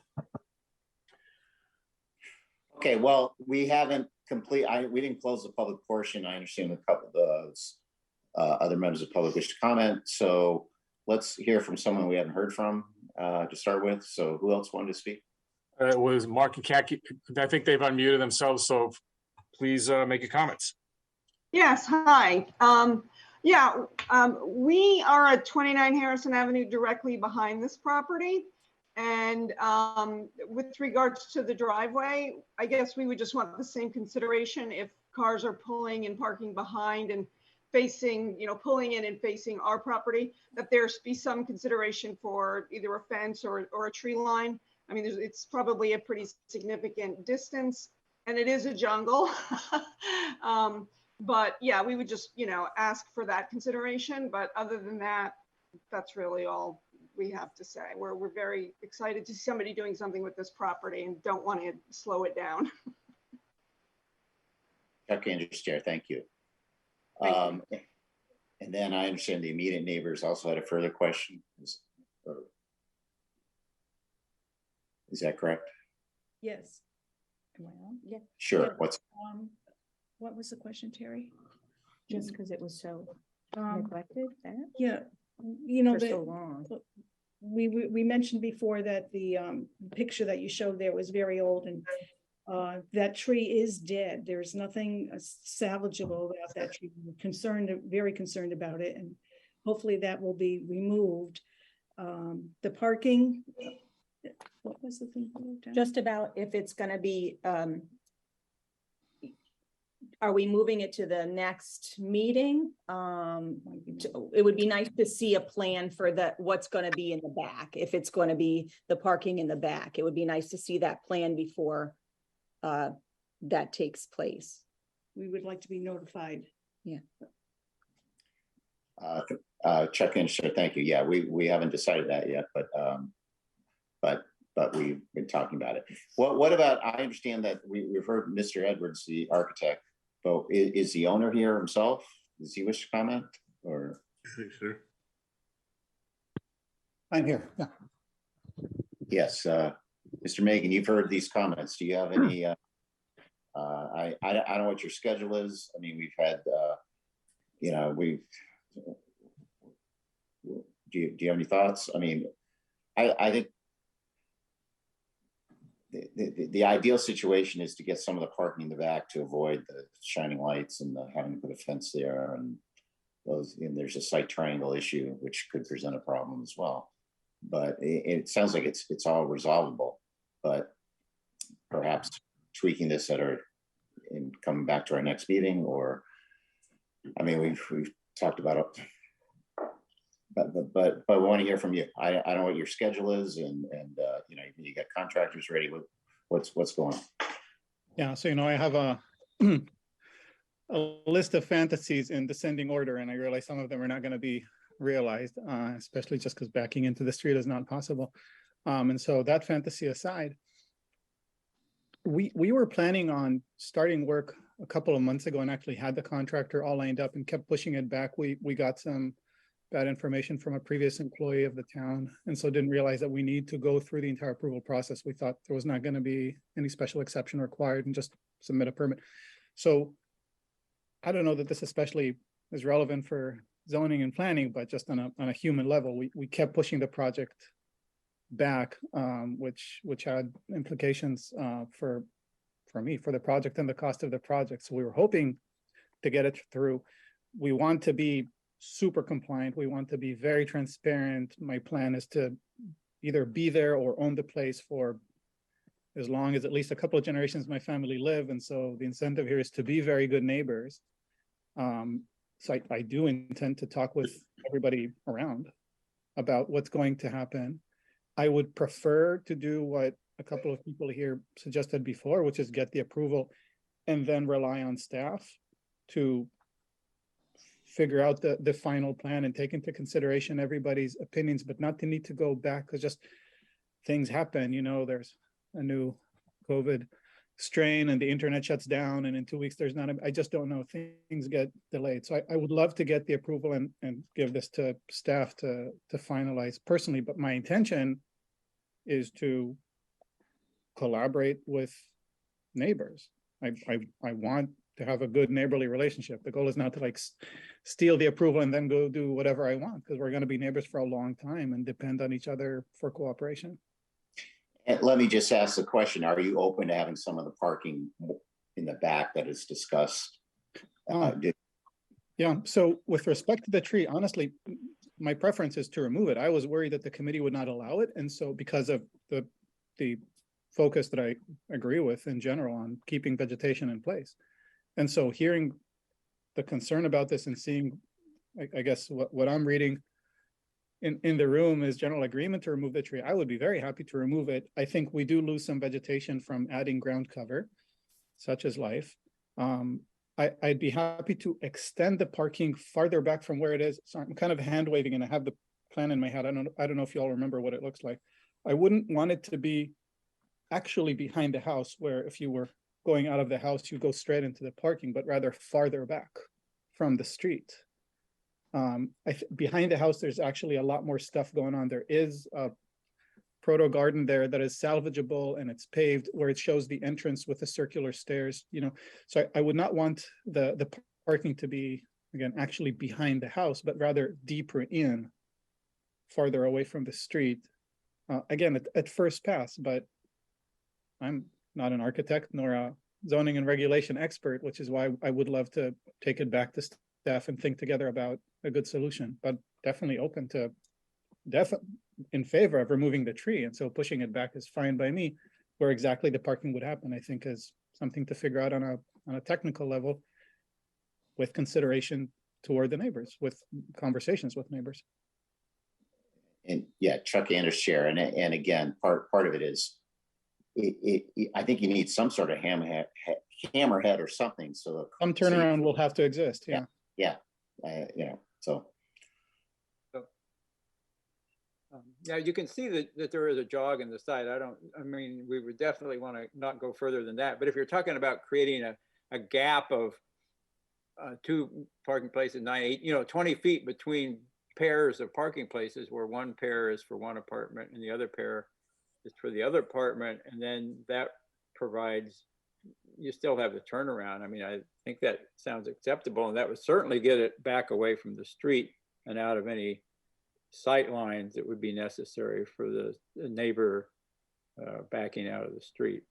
Okay, well, we haven't we didn't close the public portion. I understand a couple of those other members of the public wish to comment. So let's hear from someone we haven't heard from to start with. So who else wanted to speak? It was Mark and Kathy. I think they've unmuted themselves, so please make your comments. Yes, hi. We are at 29 Harrison Avenue, directly behind this property. And with regards to the driveway, I guess we would just want the same consideration if cars are pulling and parking behind and facing, pulling in and facing our property, that there's be some consideration for either a fence or a tree line. I mean, it's probably a pretty significant distance, and it is a jungle. But yeah, we would just, ask for that consideration. But other than that, that's really all we have to say. We're very excited to see somebody doing something with this property and don't want to slow it down. Okay, understand. Thank you. And then I understand the immediate neighbors also had a further question. Is that correct? Yes. Am I on? Yeah. Sure. Yeah. What was the question, Terry? Just because it was so neglected? Yeah, for so long. We mentioned before that the picture that you showed there was very old, and that tree is dead. There's nothing salvageable about that tree. We're very concerned about it, and hopefully that will be removed. The parking, What was the thing? you wrote down? Just about if it's gonna be, are we moving it to the next meeting? It would be nice to see a plan for what's gonna be in the back. If it's gonna be the parking in the back, it would be nice to see that plan before that takes place. We would like to be notified. Chuck and Sure, thank you. Yeah, we haven't decided that yet, but we've been talking about it. What about, I understand that we've heard Mr. Edwards, the architect, but is the owner here himself? Does he wish to comment or? Sure. I'm here, yeah. Yes, Mr. Megan, you've heard these comments. Do you have any, I don't know what your schedule is. I mean, we've had, do you have any thoughts? I mean, I think the ideal situation is to get some of the parking in the back to avoid the shining lights and having to put a fence there, and there's a site triangle issue which could present a problem as well. But it sounds like it's all resolvable, but perhaps tweaking this and coming back to our next meeting, or I mean, we've talked about it, but we want to hear from you. I don't know what your schedule is, and you got contractors ready. What's going on? Yeah, so I have a list of fantasies in descending order, and I realize some of them are not going to be realized, especially just because backing into the street is not possible. And so that fantasy aside, we were planning on starting work a couple of months ago and actually had the contractor all lined up and kept pushing it back. We got some bad information from a previous employee of the town, and so didn't realize that we need to go through the entire approval process. We thought there was not going to be any special exception required and just submit a permit. So I don't know that this especially is relevant for zoning and planning, but just on a human level, we kept pushing the project back, which had implications for me, for the project and the cost of the project. So we were hoping to get it through. We want to be super compliant. We want to be very transparent. My plan is to either be there or own the place for as long as at least a couple of generations my family live. And so the incentive here is to be very good neighbors. So I do intend to talk with everybody around about what's going to happen. I would prefer to do what a couple of people here suggested before, which is get the approval and then rely on staff to figure out the final plan and take into consideration everybody's opinions, but not to need to go back because just things happen. There's a new COVID strain and the internet shuts down, and in 2 weeks there's not I just don't know, things get delayed. So I would love to get the approval and give this to staff to finalize personally, but my intention is to collaborate with neighbors. I want to have a good neighborly relationship. The goal is not to steal the approval and then go do whatever I want, because we're going to be neighbors for a long time and depend on each other for cooperation. And let me just ask the question, are you open to having some of the parking in the back that is discussed? Yeah, so with respect to the tree, honestly, my preference is to remove it. I was worried that the committee would not allow it. And so because of the focus that I agree with in general on keeping vegetation in place. And so hearing the concern about this and seeing, I guess what I'm reading in the room is general agreement to remove the tree. I would be very happy to remove it. I think we do lose some vegetation from adding ground cover, such as life. I'd be happy to extend the parking farther back from where it is. So I'm kind of hand waving and I have the plan in my head. I don't know if you all remember what it looks like. I wouldn't want it to be actually behind the house, where if you were going out of the house, you go straight into the parking, but rather farther back from the street. Behind the house, there's actually a lot more stuff going on. There is a proto garden there that is salvageable and it's paved, where it shows the entrance with the circular stairs, so I would not want the parking to be, again, actually behind the house, but rather deeper in, farther away from the street. Again, at first pass, but I'm not an architect nor a zoning and regulation expert, which is why I would love to take it back to staff and think together about a good solution, but definitely open to in favor of removing the tree, and so pushing it back is fine by me. Where exactly the parking would happen, I think, is something to figure out on a technical level, with consideration toward the neighbors, with conversations with neighbors. And yeah, Chuck Anders chair, and again, part of it is, I think you need some sort of hammerhead or something, so Some turnaround will have to exist. Yeah. Yeah, you know, so. Yeah, you can see that there is a jog in the side. I mean, we would definitely want to not go further than that. But if you're talking about creating a gap of 2 parking places, 20 feet between pairs of parking places, where one pair is for one apartment and the other pair is for the other apartment, and then that provides, you still have the turnaround. I mean, I think that sounds acceptable, and that would certainly get it back away from the street and out of any sight lines that would be necessary for the neighbor backing out of the street.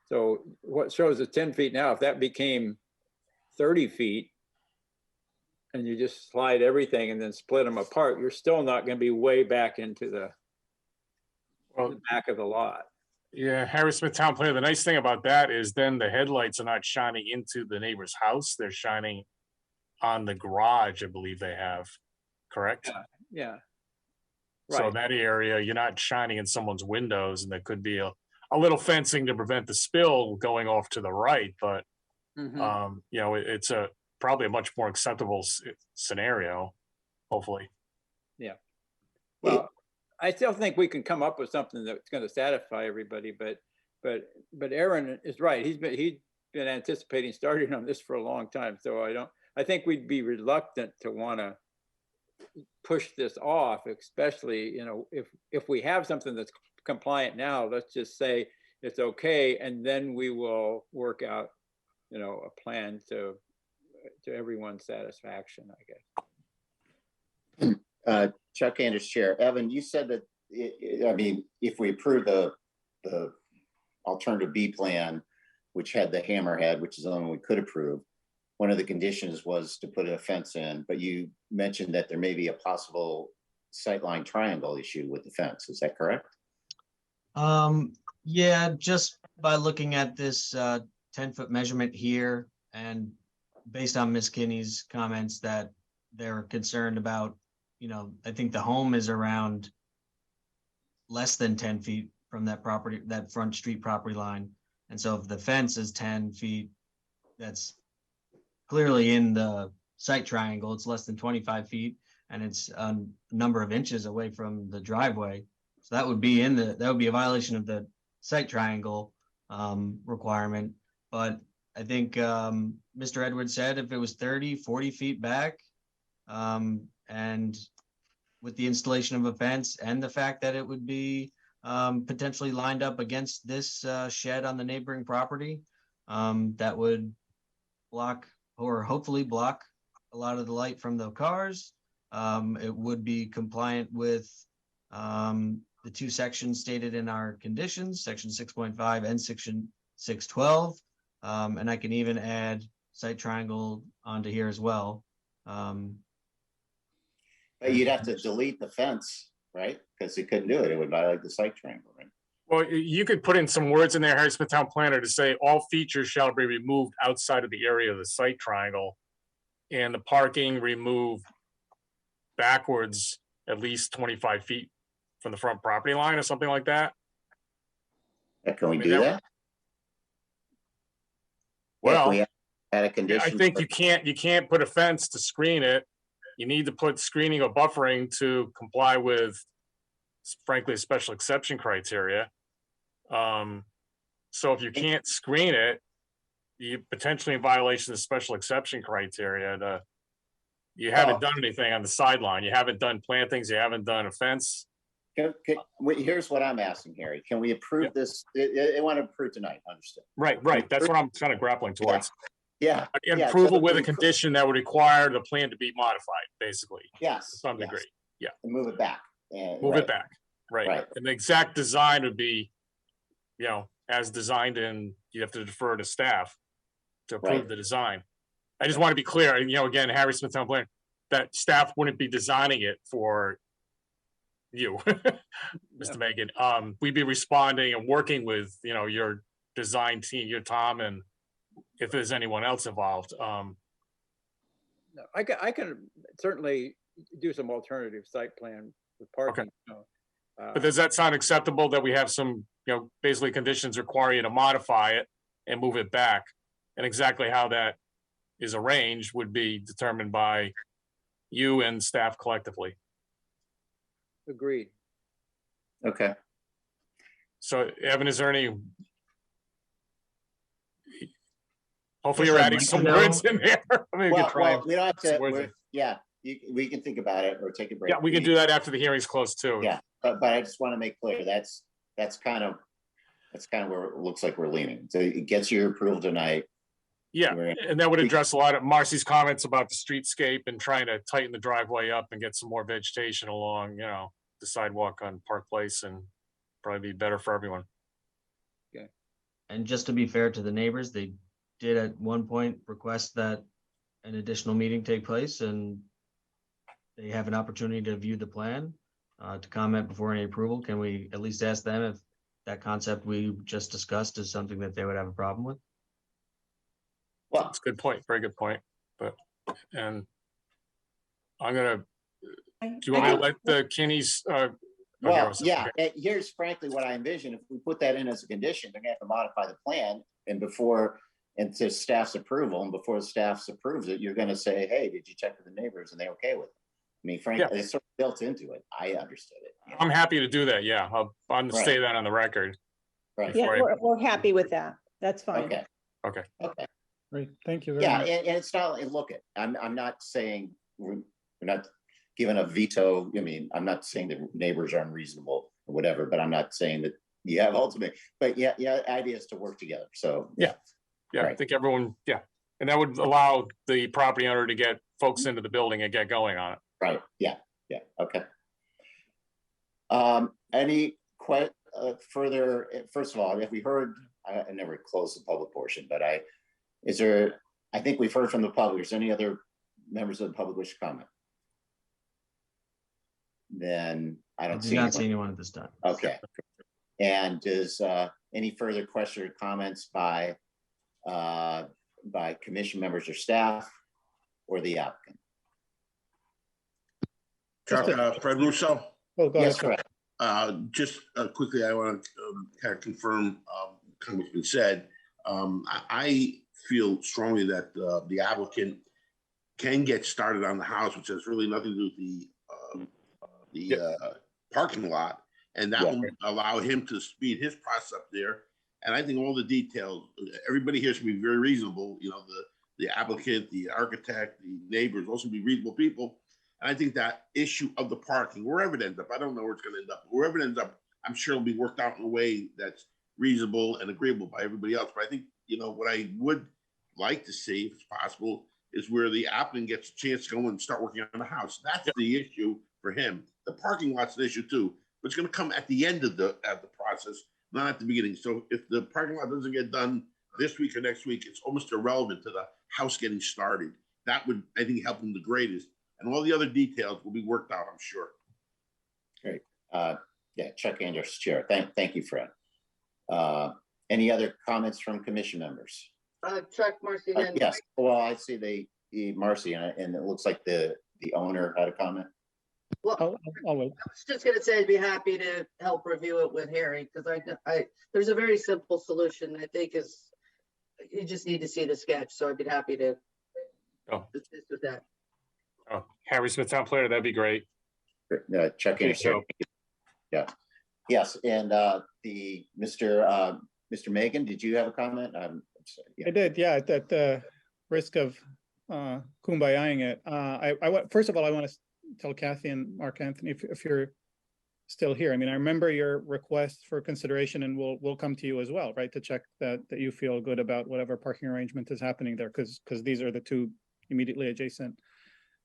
So what shows is 10 feet now, if that became 30 feet and you just slide everything and then split them apart, you're still not going to be way back into the back of the lot. Yeah, Harry Smith Town Planner, the nice thing about that is then the headlights are not shining into the neighbor's house. They're shining on the garage, I believe they have. Correct? Yeah. So Right. that area, you're not shining in someone's windows, and there could be a little fencing to prevent the spill going off to the right, but it's probably a much more acceptable scenario, hopefully. Yeah. Well, I still think we can come up with something that's going to satisfy everybody, but Aaron is right. He's been anticipating starting on this for a long time. So I think we'd be reluctant to want to push this off, especially, if we have something that's compliant now, let's just say it's okay, and then we will work out, a plan to everyone's satisfaction, I guess. Chuck Anders chair. Evan, you said that, if we approve the alternative B plan, which had the hammerhead, which is the only one we could approve, one of the conditions was to put a fence in, but you mentioned that there may be a possible sightline triangle issue with the fence. Is that correct? Yeah, just by looking at this 10-foot measurement here, and based on Ms. Kinney's comments that they're concerned about, I think the home is around less than 10 feet from that property, that front street property line. And so if the fence is 10 feet, that's clearly in the site triangle. It's less than 25 feet, and it's a number of inches away from the driveway. So that would be a violation of the site triangle requirement. But I think Mr. Edwards said if it was 30, 40 feet back, and with the installation of a fence and the fact that it would be potentially lined up against this shed on the neighboring property, that would block, or hopefully block, a lot of the light from the cars. It would be compliant with the 2 sections stated in our conditions, section 6.5 and section 612. And I can even add site triangle onto here as well. But you'd have to delete the fence, right? Because you couldn't do it. It would violate the site triangle, right? Well, you could put in some words in there, Harry Smith Town Planner, to say all features shall be removed outside of the area of the site triangle, and the parking removed backwards at least 25 feet from the front property line, or something like that. Can we do that? Well, we had a condition. I think you can't put a fence to screen it. You need to put screening or buffering to comply with, frankly, special exception criteria. So if you can't screen it, you potentially in violation of special exception criteria. You haven't done anything on the sideline. You haven't done plantings. You haven't done a fence. Here's what I'm asking, Harry. Can we approve this? I want to approve tonight. Understood. Right. That's what I'm kind of grappling towards. Yeah. Approval with a condition that would require the plan to be modified, basically. Yes. To some degree. Yeah. And move it back. Move it back. Right. And the exact design would be, as designed, and you have to defer to staff to approve the design. I just want to be clear, again, Harry Smith Town Planner, that staff wouldn't be designing it for you, Mr. Megan, we'd be responding and working with, your design team, your Tom, and if there's anyone else involved. No, I can certainly do some alternative site plan with parking. But does that sound acceptable that we have some, basically conditions require you to modify it and move it back? And exactly how that is arranged would be determined by you and staff collectively. Agreed. Okay. So Evan, is there any? Hopefully you're adding some words in there. We don't have to, we can think about it or take a break. Yeah, we can do that after the hearing's closed too. Yeah, but I just want to make clear, that's kind of where it looks like we're leaning. So it gets your approval tonight. Yeah, and that would address a lot of Marcy's comments about the streetscape and trying to tighten the driveway up and get some more vegetation along, the sidewalk on Park Place, and probably be better for everyone. Okay. And just to be fair to the neighbors, they did at one point request that an additional meeting take place, and they have an opportunity to view the plan, to comment before any approval. Can we at least ask them if that concept we just discussed is something that they would have a problem with? Well, that's a good point. Very good point. And I'm gonna. Do you want me to let the Kinneys? Here's frankly what I envision. If we put that in as a condition, they're gonna have to modify the plan, and to staff's approval, and before the staff approves it, you're gonna say, hey, did you check with the neighbors? And they okay with it? I mean, frankly, it's sort of built into it. I understood it. I'm happy to do that. Yeah, I'll say that on the record. Right. Yeah, we're happy with that. That's fine. Okay. Great, thank you. And it's not, and look, I'm not saying we're not giving a veto. I mean, I'm not saying that neighbors are unreasonable or whatever, but I'm not saying that you have ultimate, but ideas to work together. So right. I think everyone, and that would allow the property owner to get folks into the building and get going on it. Right. Yeah. Okay. Any further? First of all, have we heard? I never closed the public portion, but I think we've heard from the public. Is there any other members of the public wish to comment? Then I don't see anyone at this time. Okay. And does any further questions or comments by commission members or staff or the applicant? Fred Russo. Yes, correct. Just quickly, I want to kind of confirm kind of what's been said. I feel strongly that the applicant can get started on the house, which has really nothing to do with the parking lot, and that will allow him to speed his process up there. And I think all the details, everybody here should be very reasonable. The applicant, the architect, the neighbors, also be reasonable people. And I think that issue of the parking, wherever it ends up, I don't know where it's going to end up. Wherever it ends up, I'm sure it'll be worked out in a way that's reasonable and agreeable by everybody else. But I think, what I would like to see, if it's possible, is where the applicant gets a chance to go and start working on the house. That's the issue for him. The parking lot's an issue too, but it's going to come at the end of the process, not at the beginning. So if the parking lot doesn't get done this week or next week, it's almost irrelevant to the house getting started. That would, I think, help them the greatest. And all the other details will be worked out, I'm sure. Great. Chuck Andrews, Chair. Thank you, Fred. Any other comments from commission members? Chuck, Marcy. Yes. Well, I see the Marcy, and it looks like the owner had a comment. Well, I was just going to say I'd be happy to help review it with Harry, because there's a very simple solution. I think you just need to see the sketch, so I'd be happy to assist with that. Oh, Harry Smith, town planner, that'd be great. Check in. Yeah. Yes, and the Mr. Megan, did you have a comment? I'm sorry, I did. Yeah, at the risk of kumbayaing it, first of all, I want to tell Kathy and Mark Anthony if you're still here. I mean, I remember your request for consideration, and we'll come to you as well, right, to check that you feel good about whatever parking arrangement is happening there, because these are the two immediately adjacent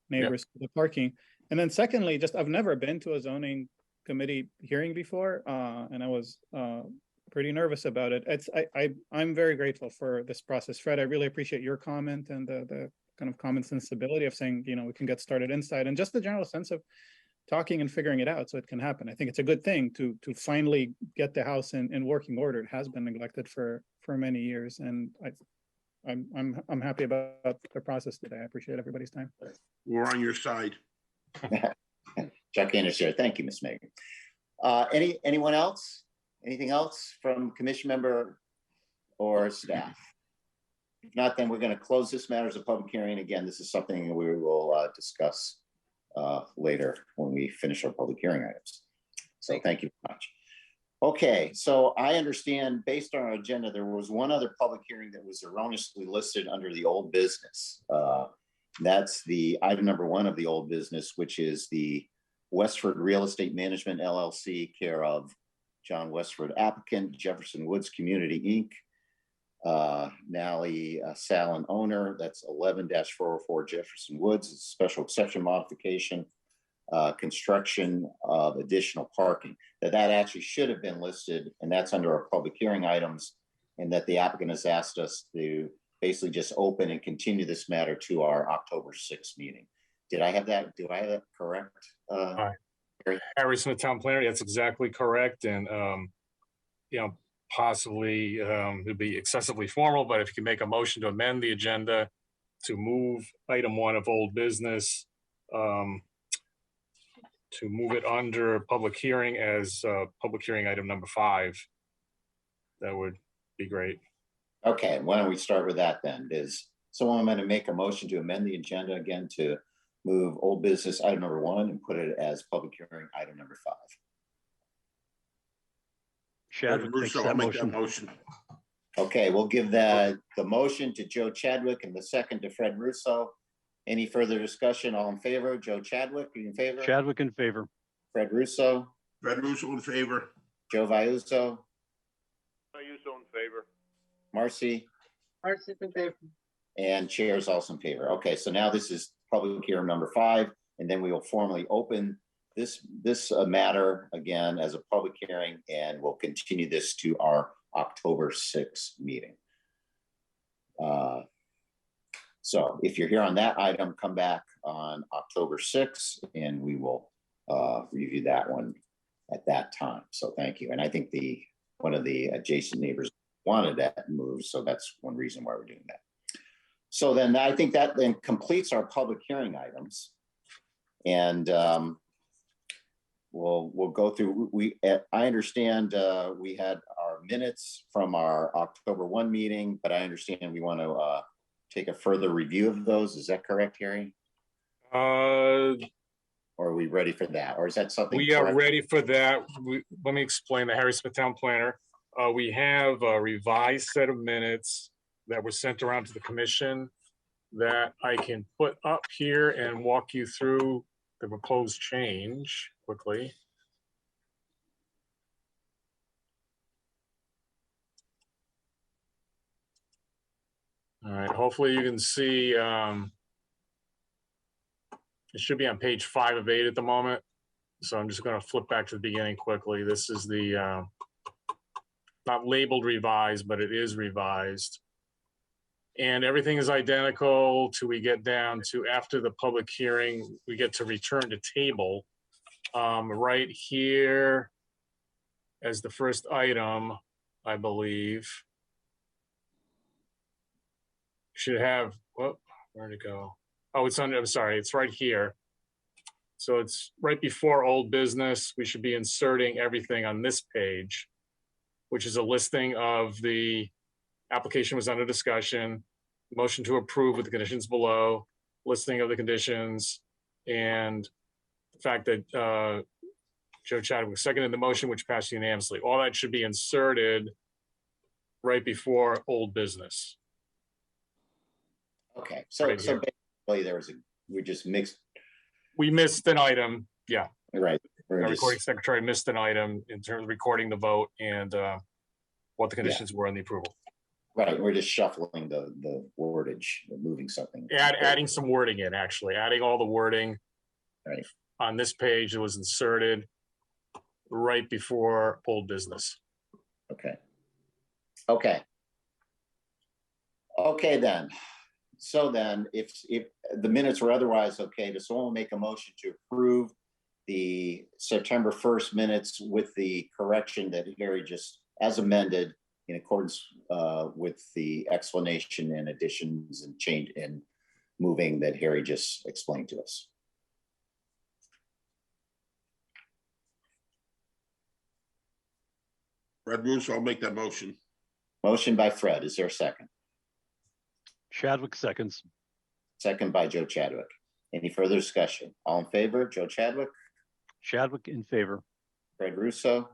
neighbors to the parking. And then secondly, I've never been to a zoning committee hearing before, and I was pretty nervous about it. I'm very grateful for this process, Fred. I really appreciate your comment and the kind of common sensibility of saying, we can get started inside, and just the general sense of talking and figuring it out so it can happen. I think it's a good thing to finally get the house in working order. It has been neglected for many years, and I'm happy about the process today. I appreciate everybody's time. We're on your side. Chuck Anderson, thank you, Ms. Megan. Anyone else? Anything else from commission member or staff? If not, then we're going to close this matter as a public hearing. Again, this is something we will discuss later when we finish our public hearing items. So thank you very much. Okay, so I understand based on our agenda, there was one other public hearing that was erroneously listed under the old business. That's the item number 1 of the old business, which is the Westford Real Estate Management LLC, care of John Westford applicant, Jefferson Woods Community Inc. Nally Sallin owner. That's 11-404 Jefferson Woods. It's a special exception modification, construction of additional parking. That actually should have been listed, and that's under our public hearing items, and that the applicant has asked us to basically just open and continue this matter to our October 6th meeting. Did I have that? Do I have that correct? Harry Smith, town planner. That's exactly correct. And, you know, possibly it'd be excessively formal, but if you can make a motion to amend the agenda to move item 1 of old business, to move it under public hearing as public hearing item number 5, that would be great. Okay, why don't we start with that then? Is someone going to make a motion to amend the agenda again to move old business item number 1 and put it as public hearing item number 5? Chadwick makes that motion. Okay, we'll give the motion to Joe Chadwick and the second to Fred Russo. Any further discussion? All in favor? Joe Chadwick, are you in favor? Chadwick in favor. Fred Russo? Fred Russo in favor. Joe Vayuso? Vayuso in favor. Marcy? Marcy's in favor. And chair is also in favor. Okay, so now this is public hearing number 5, and then we will formally open this matter again as a public hearing, and we'll continue this to our October 6th meeting. So if you're here on that item, come back on October 6th, and we will review that one at that time. So thank you. And I think one of the adjacent neighbors wanted that moved, so that's one reason why we're doing that. So then I think that then completes our public hearing items. And we'll go through, I understand we had our minutes from our October 1 meeting, but I understand we want to take a further review of those. Is that correct, Harry? Or are we ready for that? Or is that something? We are ready for that. Let me explain the Harry Smith Town Planner. We have a revised set of minutes that were sent around to the commission that I can put up here and walk you through the proposed change quickly. All right, hopefully you can see, it should be on page 5 of 8 at the moment. So I'm just gonna flip back to the beginning quickly. This is the, not labeled revised, but it is revised. And everything is identical till we get down to after the public hearing, we get to return to table. Right here as the first item, I believe. Should have, whoop, where'd it go? Oh, it's under, I'm sorry, it's right here. So it's right before old business. We should be inserting everything on this page, which is a listing of the application was under discussion, motion to approve with the conditions below, listing of the conditions, and the fact that Joe Chadwick seconded the motion, which passed unanimously. All that should be inserted right before old business. Okay, so basically there was we just mixed. We missed an item, yeah. Right. The recording secretary missed an item in terms of recording the vote and what the conditions were on the approval. Right, we're just shuffling the wordage, moving something. Adding some wording in, actually, adding all the wording. Right. On this page, it was inserted right before old business. Okay. Okay. Okay then. So then, if the minutes were otherwise okay, does someone make a motion to approve the September 1st minutes with the correction that Harry just, as amended, in accordance with the explanation and additions and change and moving that Harry just explained to us. Fred Russo, I'll make that motion. Motion by Fred. Is there a second? Chadwick seconds. Second by Joe Chadwick. Any further discussion? All in favor? Joe Chadwick? Chadwick in favor. Fred Russo?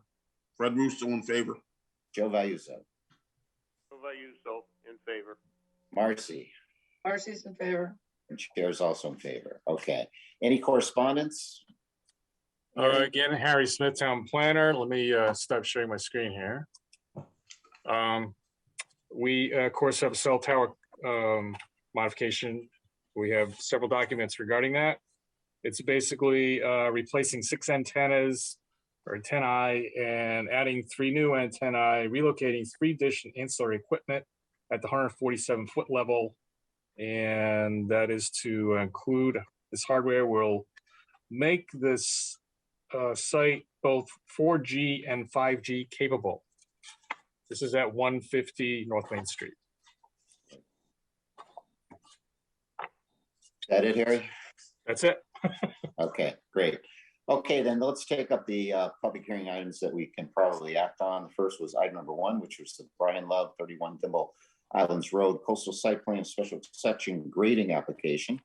Fred Russo in favor. Joe Vayuso? Joe Vayuso in favor. Marcy? Marcy's in favor. And Chair's also in favor. Okay. Any correspondence? Again, Harry Smith, Town Planner. Let me stop sharing my screen here. We, of course, have a cell tower modification. We have several documents regarding that. It's basically replacing 6 antennas or antennae and adding 3 new antennae, relocating 3 dish and ancillary equipment at the 147-foot level. And that is to include this hardware will make this site both 4G and 5G capable. This is at 150 North Main Street. Is that it, Harry? That's it. Okay, great. Okay, then let's take up the public hearing items that we can probably act on. The first was item number 1, which was the Brian Love 31 Thimble Islands Road Coastal Site Plan Special Section Grading Application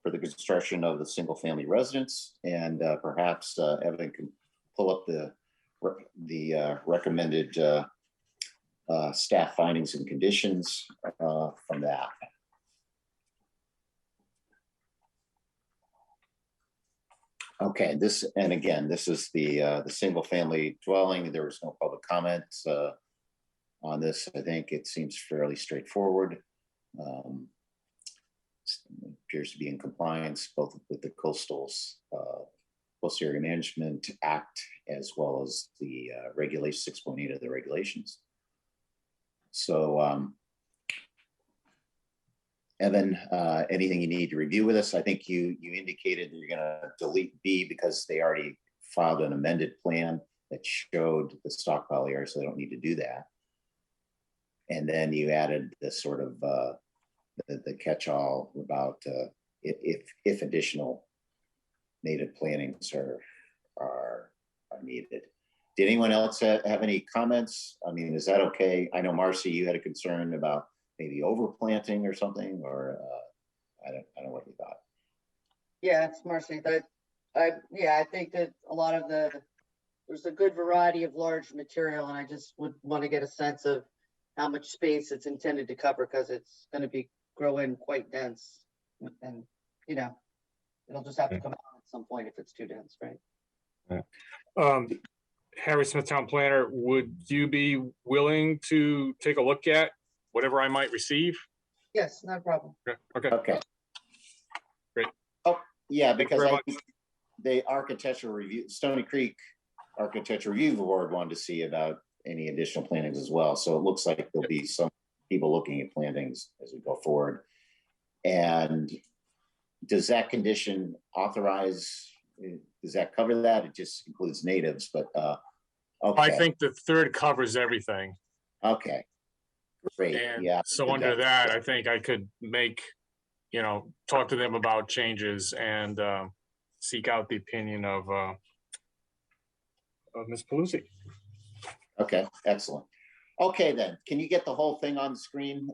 for the construction of the single family residence. And perhaps Evan can pull up the recommended staff findings and conditions from that. Okay, this, and again, this is the single family dwelling. There was no public comments on this. I think it seems fairly straightforward. Appears to be in compliance both with the Coastal Area Management Act as well as the regulation 6.8 of the regulations. So Evan, anything you need to review with us? I think you indicated that you're going to delete B because they already filed an amended plan that showed the stockpile area, so they don't need to do that. And then you added the sort of the catch-all about if additional native plantings are needed. Did anyone else have any comments? I mean, is that okay? I know Marcy, you had a concern about maybe overplanting or something, or I don't know what you thought. Yeah, it's Marcy. I think that a lot of there's a good variety of large material, and I just would want to get a sense of how much space it's intended to cover, because it's going to be growing quite dense, and it'll just have to come out at some point if it's too dense, right? Harry Smith, Town Planner, would you be willing to take a look at whatever I might receive? Yes, no problem. Okay. Great. Oh, yeah, because I think the architectural review, Stony Creek Architecture Review Board wanted to see about any additional plantings as well. So it looks like there'll be some people looking at plantings as we go forward. And does that condition authorize, does that cover that? It just includes natives, but okay. I think the third covers everything. Okay. Great. And yeah. so under that, I think I could make, talk to them about changes and seek out the opinion of Ms. Paluzzi. Okay, excellent. Okay, then, can you get the whole thing on the screen,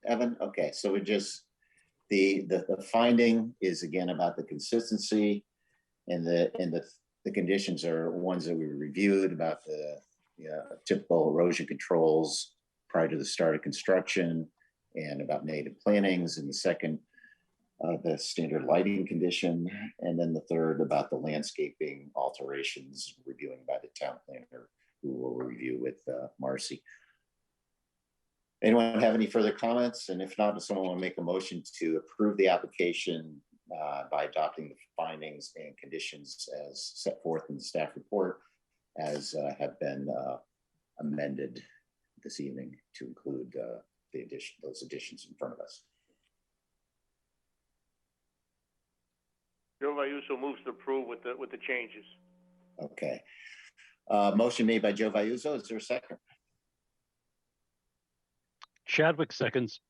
Evan? Okay, so we just, the finding is again about the consistency, and the conditions are ones that we reviewed about the typical erosion controls prior to the start of construction, and about native plantings, and the second, the standard lighting condition, and then the third about the landscaping alterations reviewing by the town planner, who will review with Marcy. Anyone have any further comments? And if not, does someone want to make a motion to approve the application by adopting the findings and conditions as set forth in the staff report, as have been amended this evening to include those additions in front of us? Joe Vayuso moves to approve with the changes. Okay. Motion made by Joe Vayuso. Is there a second? Chadwick seconds.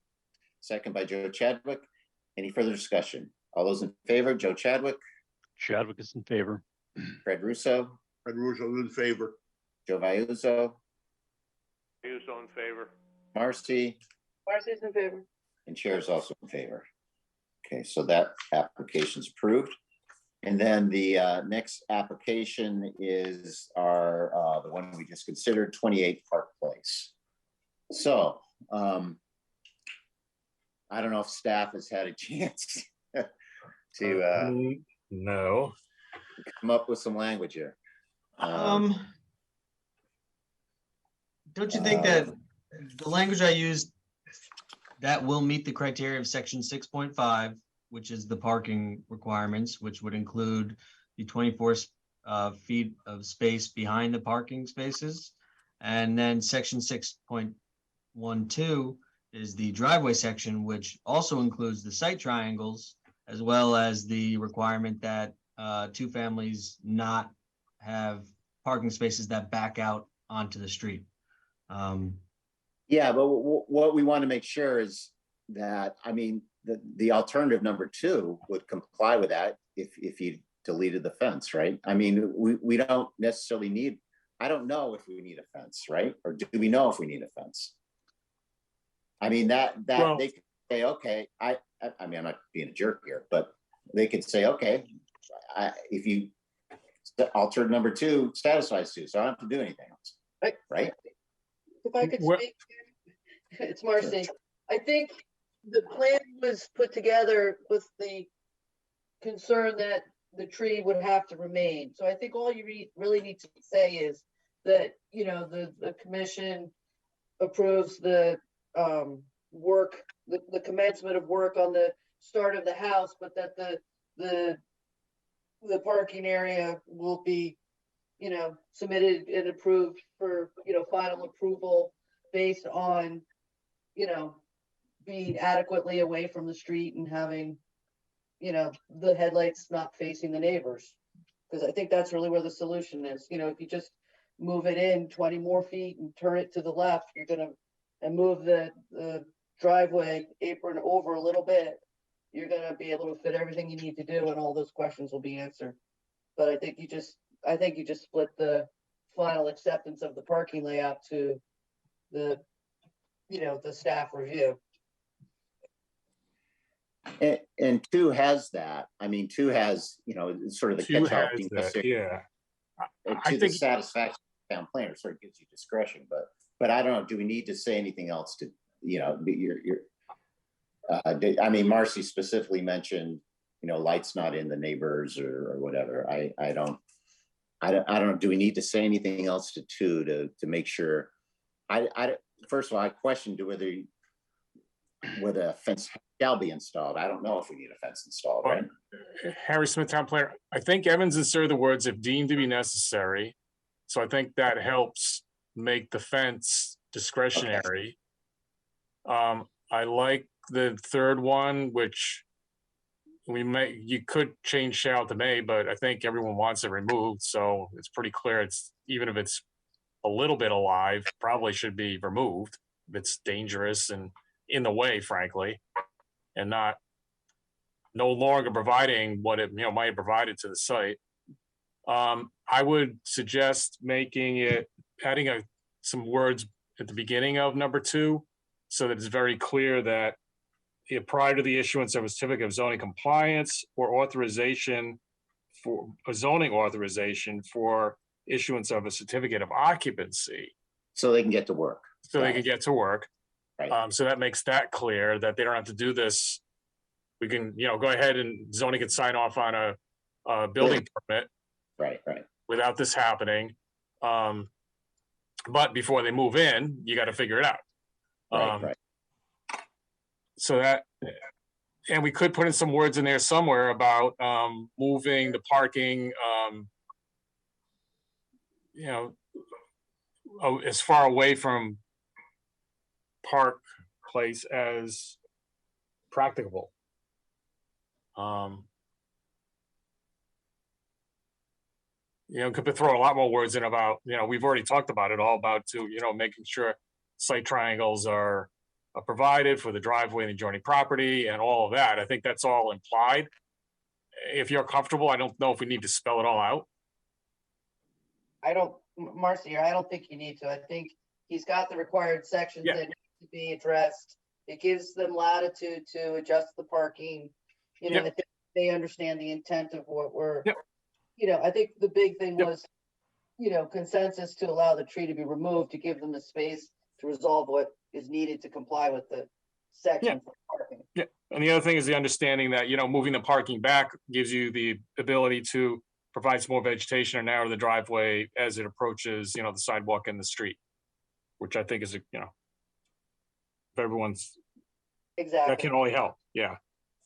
Second by Joe Chadwick. Any further discussion? All those in favor, Joe Chadwick, Chadwick is in favor. Fred Russo, Fred Russo in favor. Joe Vayuso, Vayuso in favor. Marcy, Marcy's in favor. and Chair is also in favor. Okay, so that application's approved. And then the next application is our the one we just considered, 28 Park Place. So I don't know if staff has had a chance to no, come up with some language here. Don't you think that the language I used that will meet the criteria of section 6.5, which is the parking requirements, which would include the 24 feet of space behind the parking spaces. And then section 6.12 is the driveway section, which also includes the site triangles, as well as the requirement that two families not have parking spaces that back out onto the street. Yeah, but what we want to make sure is that, I mean, the alternative number 2 would comply with that if you deleted the fence, right? I mean, we don't necessarily need, I don't know if we need a fence, right? Or do we know if we need a fence? I mean, well, they could say, okay, I mean, I'm not being a jerk here, but they could say, okay, if you alternative number 2 satisfies 2, so I don't have to do anything else, right? If I could speak, it's Marcy. I think the plan was put together with the concern that the tree would have to remain. So I think all you really need to say is that, you know, the commission approves the work, the commencement of work on the start of the house, but that the parking area will be, you know, submitted and approved for, you know, final approval based on, you know, being adequately away from the street and having, you know, the headlights not facing the neighbors. Because I think that's really where the solution is. You know, if you just move it in 20 more feet and turn it to the left, you're gonna, and move the driveway apron over a little bit, you're gonna be able to fit everything you need to do and all those questions will be answered. But I think you just split the final acceptance of the parking layout to the, you know, the staff review. And 2 has that. I mean, 2 has, you know, sort of the catch-all being necessary. Yeah. To the satisfaction of the town planner, sort of gives you discretion, but I don't know, do we need to say anything else to, you know, I mean, Marcy specifically mentioned, you know, lights not in the neighbors or whatever. I don't know, do we need to say anything else to 2 to make sure? First of all, I questioned whether a fence shall be installed. I don't know if we need a fence installed, right? Harry Smith, town planner. I think Evans inserted the words "if deemed to be necessary," so I think that helps make the fence discretionary. Okay. I like the third one, which you could change "shall" to "may," but I think everyone wants it removed, so it's pretty clear. It's, even if it's a little bit alive, probably should be removed. It's dangerous and in the way, frankly, and no longer providing what it, you know, might have provided to the site. I would suggest adding some words at the beginning of number 2, so that it's very clear that prior to the issuance of a certificate of zoning compliance or authorization for a zoning authorization for issuance of a certificate of occupancy. So they can get to work. So they can get to work. Right. So that makes that clear that they don't have to do this. We can, you know, go ahead and zoning can sign off on a building permit. Right. Without this happening. But before they move in, you got to figure it out. Right. So that, and we could put in some words in there somewhere about moving the parking, you know, as far away from Park Place as practicable. could throw a lot more words in about, we've already talked about it all about making sure site triangles are provided for the driveway and the adjoining property and all of that. I think that's all implied. If you're comfortable, I don't know if we need to spell it all out. Marcy, I don't think you need to. I think he's got the required sections that need to be addressed. It gives them latitude to adjust the parking. I think they understand the intent of what we're, I think the big thing was, consensus to allow the tree to be removed to give them the space to resolve what is needed to comply with the section for parking. Yeah, and the other thing is the understanding that, moving the parking back gives you the ability to provide some more vegetation and narrow the driveway as it approaches, the sidewalk and the street, which I think is, if everyone's, that can only help. Yeah.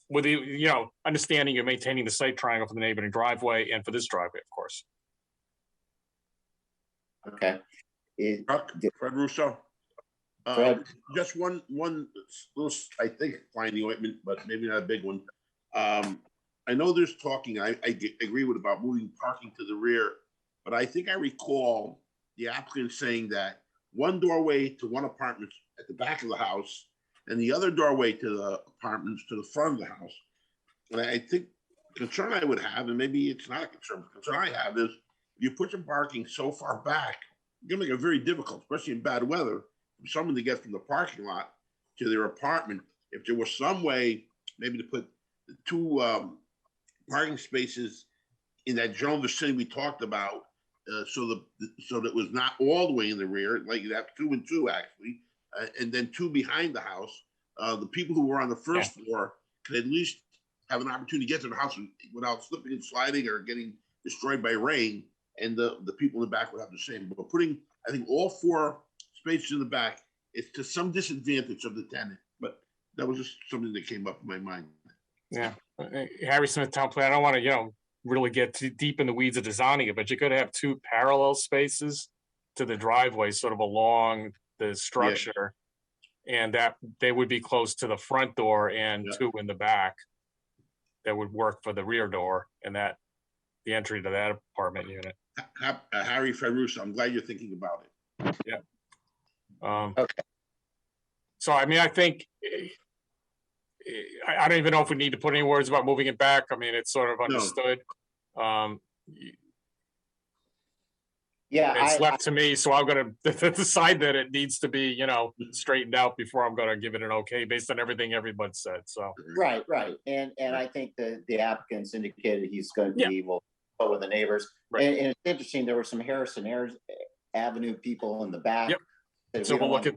With the, understanding you're maintaining the site triangle for the neighboring driveway and for this driveway, of course. Okay. Fred Russo. Fred. Just one little, I think, fly in the ointment, but maybe not a big one. I know there's talking, I agree with about moving parking to the rear, but I think I recall the applicant saying that one doorway to one apartment at the back of the house and the other doorway to the apartments to the front of the house. And I think the concern I would have, and maybe it's not a concern, but the concern I have is if you put your parking so far back, you're gonna make it very difficult, especially in bad weather, for someone to get from the parking lot to their apartment. If there was some way maybe to put the two parking spaces in that general vicinity we talked about, so that it was not all the way in the rear, like you have 2 and 2 actually, and then 2 behind the house. The people who were on the first floor could at least have an opportunity to get to the house without slipping and sliding or getting destroyed by rain, and the people in the back would have the same. But putting, I think, all 4 spaces in the back, it's to some disadvantage of the tenant. But that was just something that came up in my mind. Yeah, Harry Smith, town planner. I don't want to, really get too deep in the weeds of designing it, but you could have 2 parallel spaces to the driveway, sort of along the structure, and that they would be close to the front door, and 2 in the back that would work for the rear door, and that the entry to that apartment unit. Harry Ferruso, I'm glad you're thinking about it. Yeah. Okay. So, I mean, I think. I don't even know if we need to put any words about moving it back. I mean, it's sort of understood. It's left to me, so I'm going to decide that it needs to be, straightened out before I'm going to give it an okay based on everything everybody said. So right, and I think the applicants indicated he's going to be will go with the neighbors. Right. And it's interesting. There were some Harrison Avenue people in the back. Yep. So we'll look at.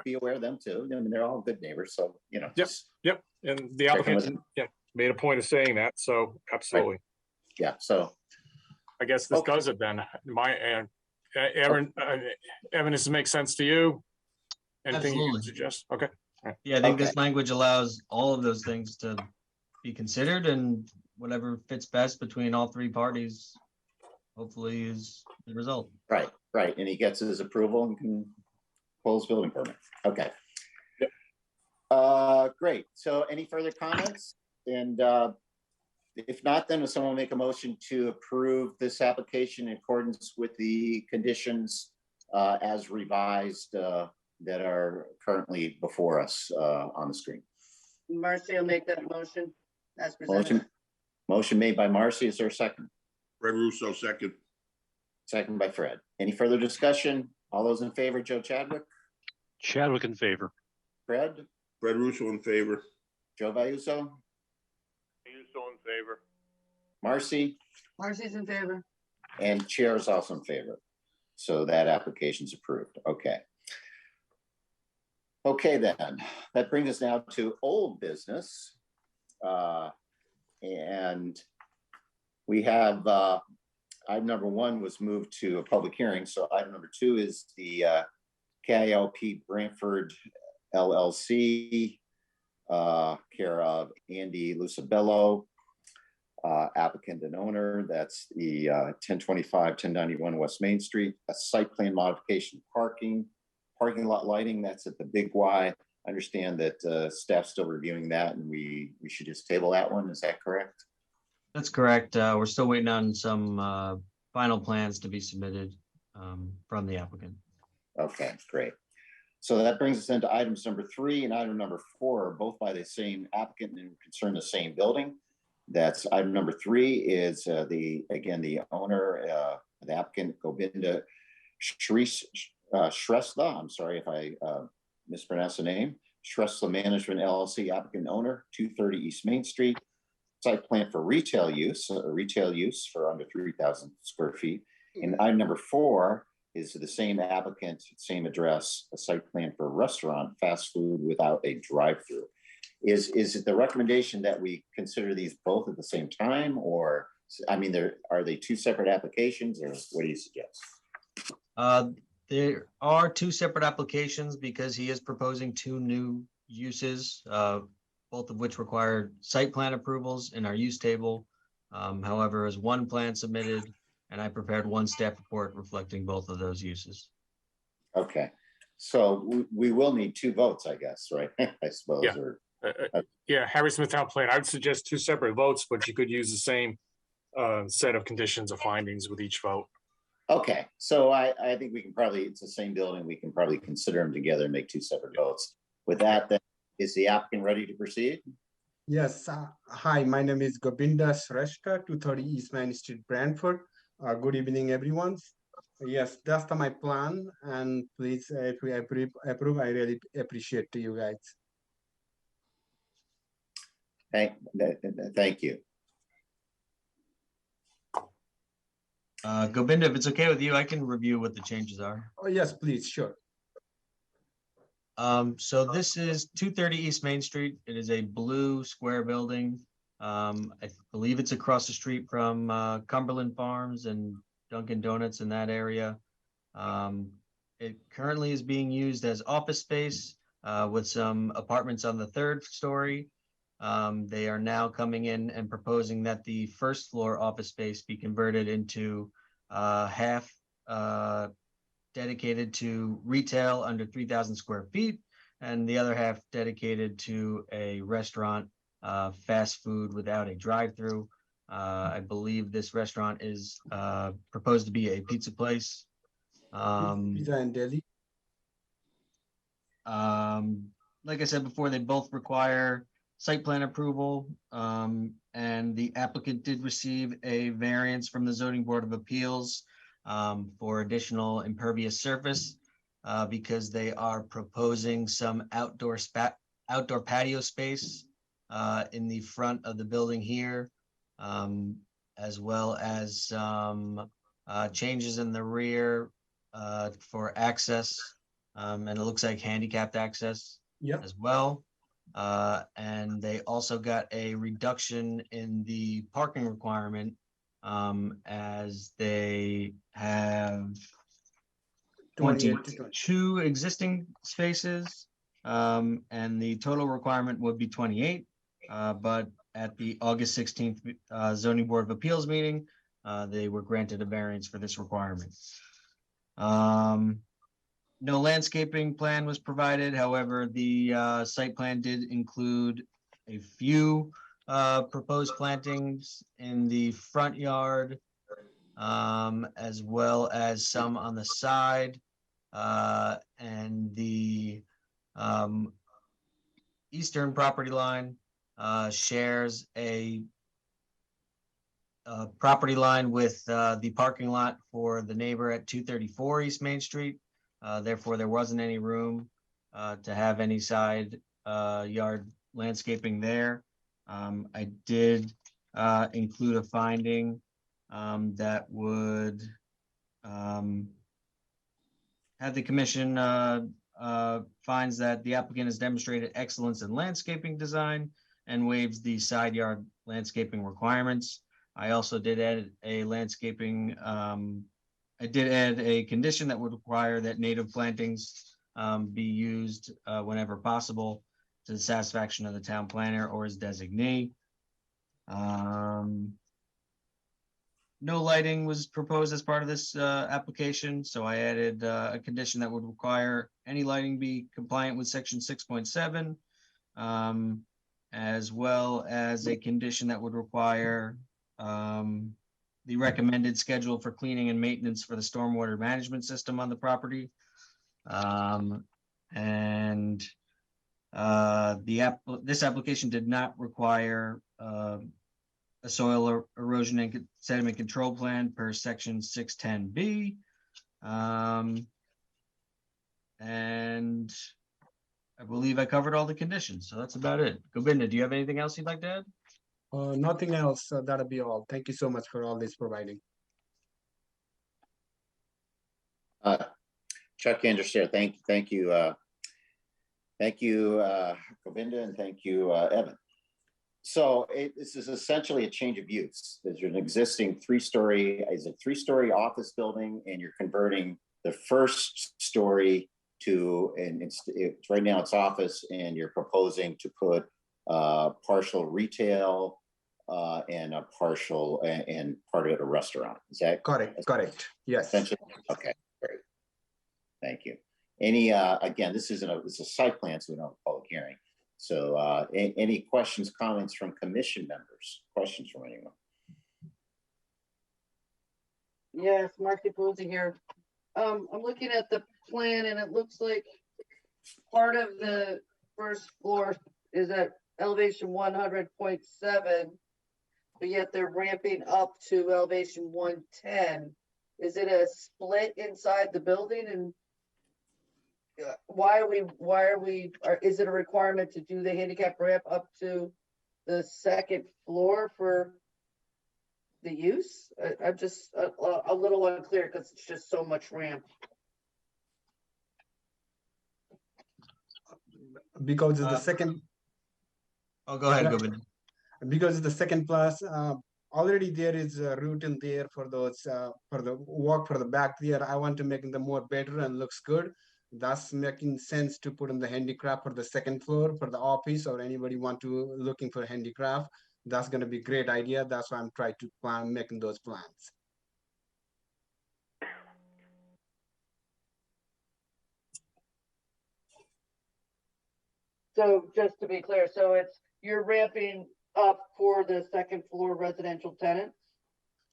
Be aware of them too. I mean, they're all good neighbors, so Yep. And the applicant made a point of saying that, so absolutely. Right. Yeah. So I guess this does it then. Evan, does this make sense to you? Anything you can suggest? Okay. Right. Yeah, I think this language allows all of those things to be considered, and whatever fits best between all 3 parties, hopefully, is the result. Right. And he gets his approval and can pull his building permit. Okay. Yep. Great. So any further comments? And if not, then will someone make a motion to approve this application in accordance with the conditions as revised that are currently before us on the screen? Marcy will make that motion as presented. Motion made by Marcy. Is there a second? Fred Russo, second. Second by Fred. Any further discussion? All those in favor, Joe Chadwick? Chadwick in favor. Fred Russo in favor. Joe Vayuso? Vayuso in favor. Marcy's in favor. And chair is also in favor. So that application's approved. Okay. Okay, then. That brings us now to old business. And we have item number 1 was moved to a public hearing. So item number 2 is the KILP Branford LLC, care of Andy Lucibello, applicant and owner. That's the 1025, 1091 West Main Street, a site plan modification parking lot lighting. That's at the Big Y. I understand that staff's still reviewing that, and we should just table that one. Is that correct? That's correct. We're still waiting on some final plans to be submitted from the applicant. Okay, great. So that brings us into items number 3 and item number 4, both by the same applicant and concern the same building. That's item number 3 is the owner, the applicant Govinda Shrestha. I'm sorry if I mispronounced the name. Shrestha Management LLC, applicant owner, 230 East Main Street. Site plan for retail use for under 3,000 square feet. And item number 4 is the same applicant, same address, a site plan for a restaurant, fast food without a drive-through. Is it the recommendation that we consider these both at the same time, or I mean, are they 2 separate applications, or what do you suggest? There are 2 separate applications because he is proposing 2 new uses, both of which require site plan approvals in our use table. However, as one plan submitted, and I prepared 1 staff report reflecting both of those uses. Okay, so we will need 2 votes, I guess, right? I suppose. Yeah. Or Yeah, Harry Smith Town Plan. I would suggest 2 separate votes, but you could use the same set of conditions or findings with each vote. okay, so I think we can probably, it's the same building, we can probably consider them together and make 2 separate votes. With that, then, is the applicant ready to proceed? Yes. Hi, my name is Govinda Shrestha, 230 East Main Street, Branford. Good evening, everyone. Yes, that's my plan. And please, if we approve, I really appreciate you guys. Thank you. Govinda, if it's okay with you, I can review what the changes are. Oh, yes, please, sure. So this is 230 East Main Street. It is a blue square building. I believe it's across the street from Cumberland Farms and Dunkin' Donuts in that area. It currently is being used as office space with some apartments on the 3rd story. They are now coming in and proposing that the 1st floor office space be converted into half dedicated to retail under 3,000 square feet, and the other half dedicated to a restaurant, fast food without a drive-through. I believe this restaurant is proposed to be a pizza place. Pizza and deli. Like I said before, they both require site plan approval, and the applicant did receive a variance from the Zoning Board of Appeals for additional impervious surface because they are proposing some outdoor patio space in the front of the building here, as well as some changes in the rear for access, and it looks like handicapped access as well. And they also got a reduction in the parking requirement as they have 22 existing spaces, and the total requirement would be 28. But at the August 16th Zoning Board of Appeals meeting, they were granted a variance for this requirement. No landscaping plan was provided. However, the site plan did include a few proposed plantings in the front yard, as well as some on the side, and the eastern property line shares a property line with the parking lot for the neighbor at 234 East Main Street. Therefore, there wasn't any room to have any side yard landscaping there. I did include a finding that would have the commission finds that the applicant has demonstrated excellence in landscaping design and waives the side yard landscaping requirements. I also did add a landscaping I did add a condition that would require that native plantings be used whenever possible to the satisfaction of the town planner or his designee. No lighting was proposed as part of this application, so I added a condition that would require any lighting be compliant with section 6.7, as well as a condition that would require the recommended schedule for cleaning and maintenance for the stormwater management system on the property. This application did not require a soil erosion and sediment control plan per section 610B. And I believe I covered all the conditions, so that's about it. Govinda, do you have anything else you'd like to add? Nothing else. That'll be all. Thank you so much for all this providing. Chuck Anderson, thank you, Govinda, and thank you, Evan. So this is essentially a change of use. There's an existing three-story office building, and you're converting the first story to, and it's right now it's office, and you're proposing to put partial retail and a partial and part of it a restaurant. Is that correct? Correct. Yes. Okay. Great. Thank you. Any again, this is a site plan, so we don't have a public hearing. So any questions, comments from commission members? Questions from anyone? Yes, Marcy Posey here. I'm looking at the plan and it looks like part of the first floor is at elevation 100.7, but yet they're ramping up to elevation 110. Is it a split inside the building? And is it a requirement to do the handicap ramp up to the second floor for the use? I'm just a little unclear because it's just so much ramp. Because it's the second. Oh, go ahead, Govinda. Because it's the second plus, already there is a route in there for those, for the walk for the back there. I want to make them more better and looks good. That's making sense to put in the handicraft for the second floor for the office, or anybody want to looking for handicraft. That's going to be a great idea. That's why I'm trying to plan making those plans. So just to be clear, so you're ramping up for the second floor residential tenants?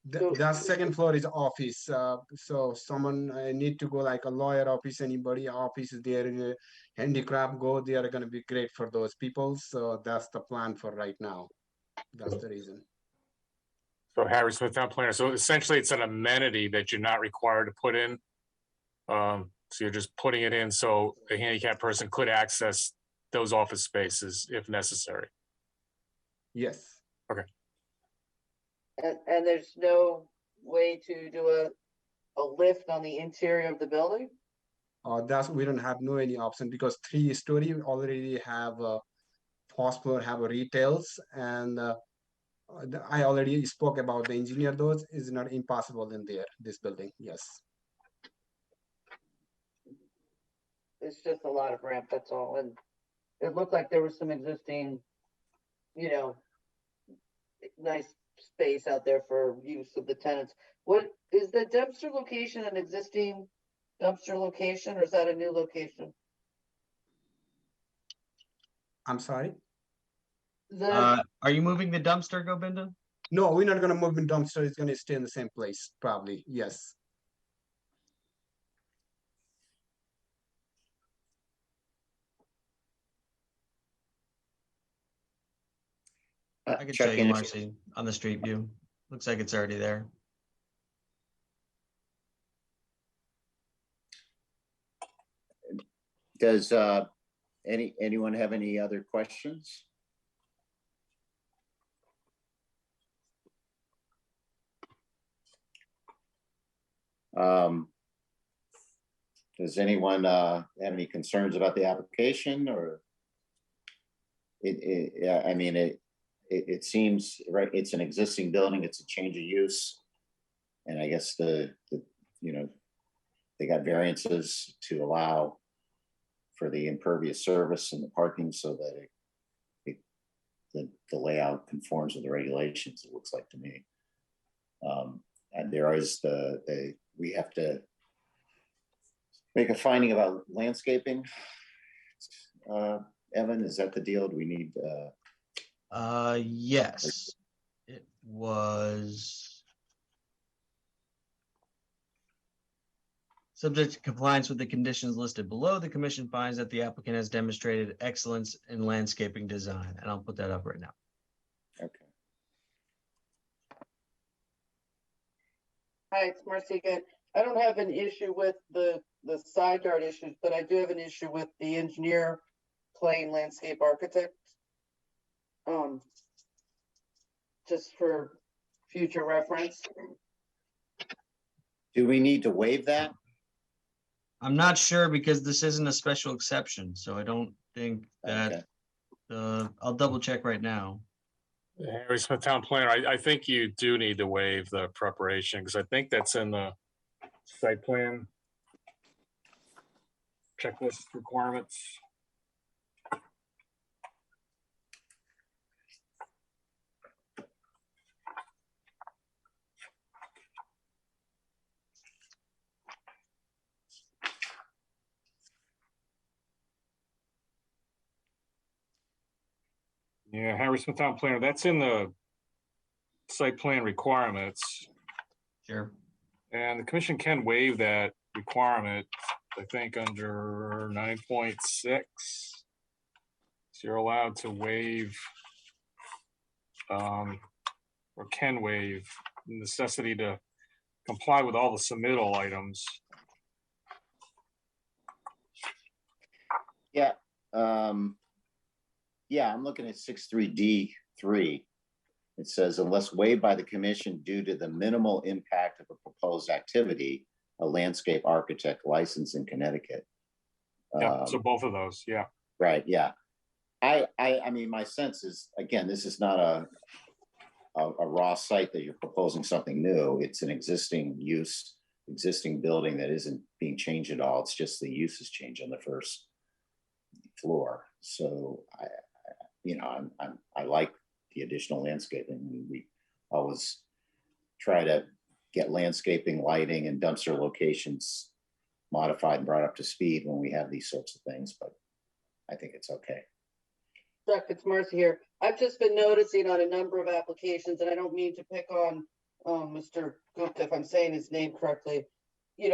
That second floor is office. So someone need to go like a lawyer office, anybody office is there, handicraft go, they are going to be great for those people. So that's the plan for right now. That's the reason. So Harry Smith, town planner. So essentially it's an amenity that you're not required to put in. So you're just putting it in so a handicapped person could access those office spaces if necessary. Yes. Okay. And there's no way to do a lift on the interior of the building? We don't have any option because 3-story already have first floor have a retails, and I already spoke about the engineer. Those is not impossible in there. This building, yes. It's just a lot of ramp. That's all, and it looked like there was some existing, nice space out there for use of the tenants. What is the dumpster location? An existing dumpster location, or is that a new location? I'm sorry. Are you moving the dumpster, Govinda? No, we're not going to move in dumpster. It's going to stay in the same place, probably. Yes. I can show you, Marcy, on the street view. Looks like it's already there. Does anyone have any other questions? Does anyone have any concerns about the application, or it seems right. It's an existing building. It's a change of use, and I guess they got variances to allow for the impervious surface and the parking, so that the layout conforms with the regulations. It looks like to me, and there is we have to make a finding about landscaping. Evan, is that the deal? Do we need? Yes. was subject to compliance with the conditions listed below. The commission finds that the applicant has demonstrated excellence in landscaping design, and I'll put that up right now. Okay. Hi, it's Marcy again. I don't have an issue with the side yard issues, but I do have an issue with the engineer playing landscape architect. Just for future reference. Do we need to waive that? I'm not sure because this isn't a special exception, so I don't think that, I'll double check right now. Harry Smith, Town Planner, I think you do need to waive the preparation because I think that's in the site plan checklist requirements. Yeah, Harry Smith Town Planner, that's in the site plan requirements. Sure. And the commission can waive that requirement, I think, under 9.6. So you're allowed to waive or can waive the necessity to comply with all the submittal items. Yeah. Yeah, I'm looking at 63D3. It says, unless waived by the commission due to the minimal impact of a proposed activity, a landscape architect license in Connecticut. Yeah, so both of those, yeah. Right, yeah. I mean, my sense is, again, this is not a raw site that you're proposing something new. It's an existing use, existing building that isn't being changed at all. It's just the use is changed on the first floor. So I like the additional landscaping. We always try to get landscaping, lighting, and dumpster locations modified and brought up to speed when we have these sorts of things, but I think it's okay. Chuck, it's Marcy here. I've just been noticing on a number of applications, and I don't mean to pick on Mr. Gupta if I'm saying his name correctly. We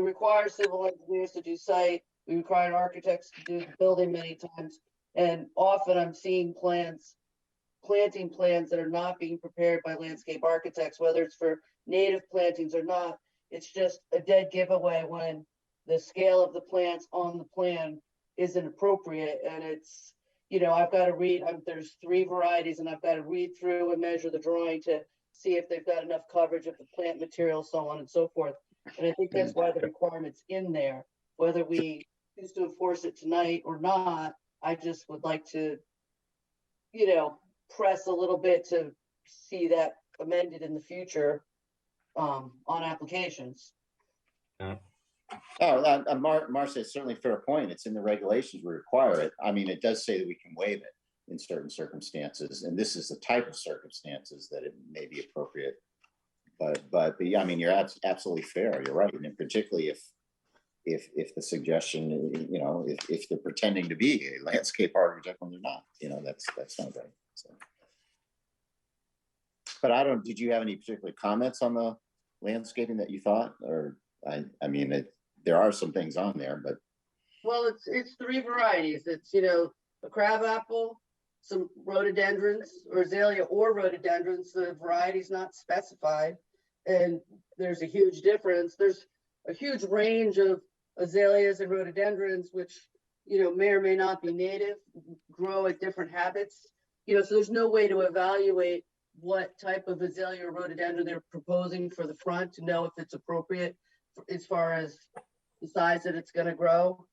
require civil engineers to do site. We require architects to do the building many times. And often I'm seeing planting plans that are not being prepared by landscape architects, whether it's for native plantings or not. It's just a dead giveaway when the scale of the plants on the plan isn't appropriate. And it's, I've got to read, there's 3 varieties and I've got to read through and measure the drawing to see if they've got enough coverage of the plant material, so on and so forth. And I think that's why the requirement's in there, whether we choose to enforce it tonight or not. I just would like to, press a little bit to see that amended in the future on applications. Yeah. Marcia, it's certainly a fair point. It's in the regulations, we require it. I mean, it does say that we can waive it in certain circumstances, and this is the type of circumstances that it may be appropriate. But yeah, I mean, you're absolutely fair. You're right, and particularly if the suggestion, if they're pretending to be a landscape architect when they're not, that's not right. So, but did you have any particular comments on the landscaping that you thought, or I mean, there are some things on there, but. Well, it's 3 varieties. It's, a crabapple, some rhododendrons or azalea or rhododendrons. The variety's not specified. And there's a huge difference. There's a huge range of azaleas and rhododendrons, which, may or may not be native, grow at different habits. So there's no way to evaluate what type of azalea or rhododendron they're proposing for the front to know if it's appropriate as far as the size that it's going to grow.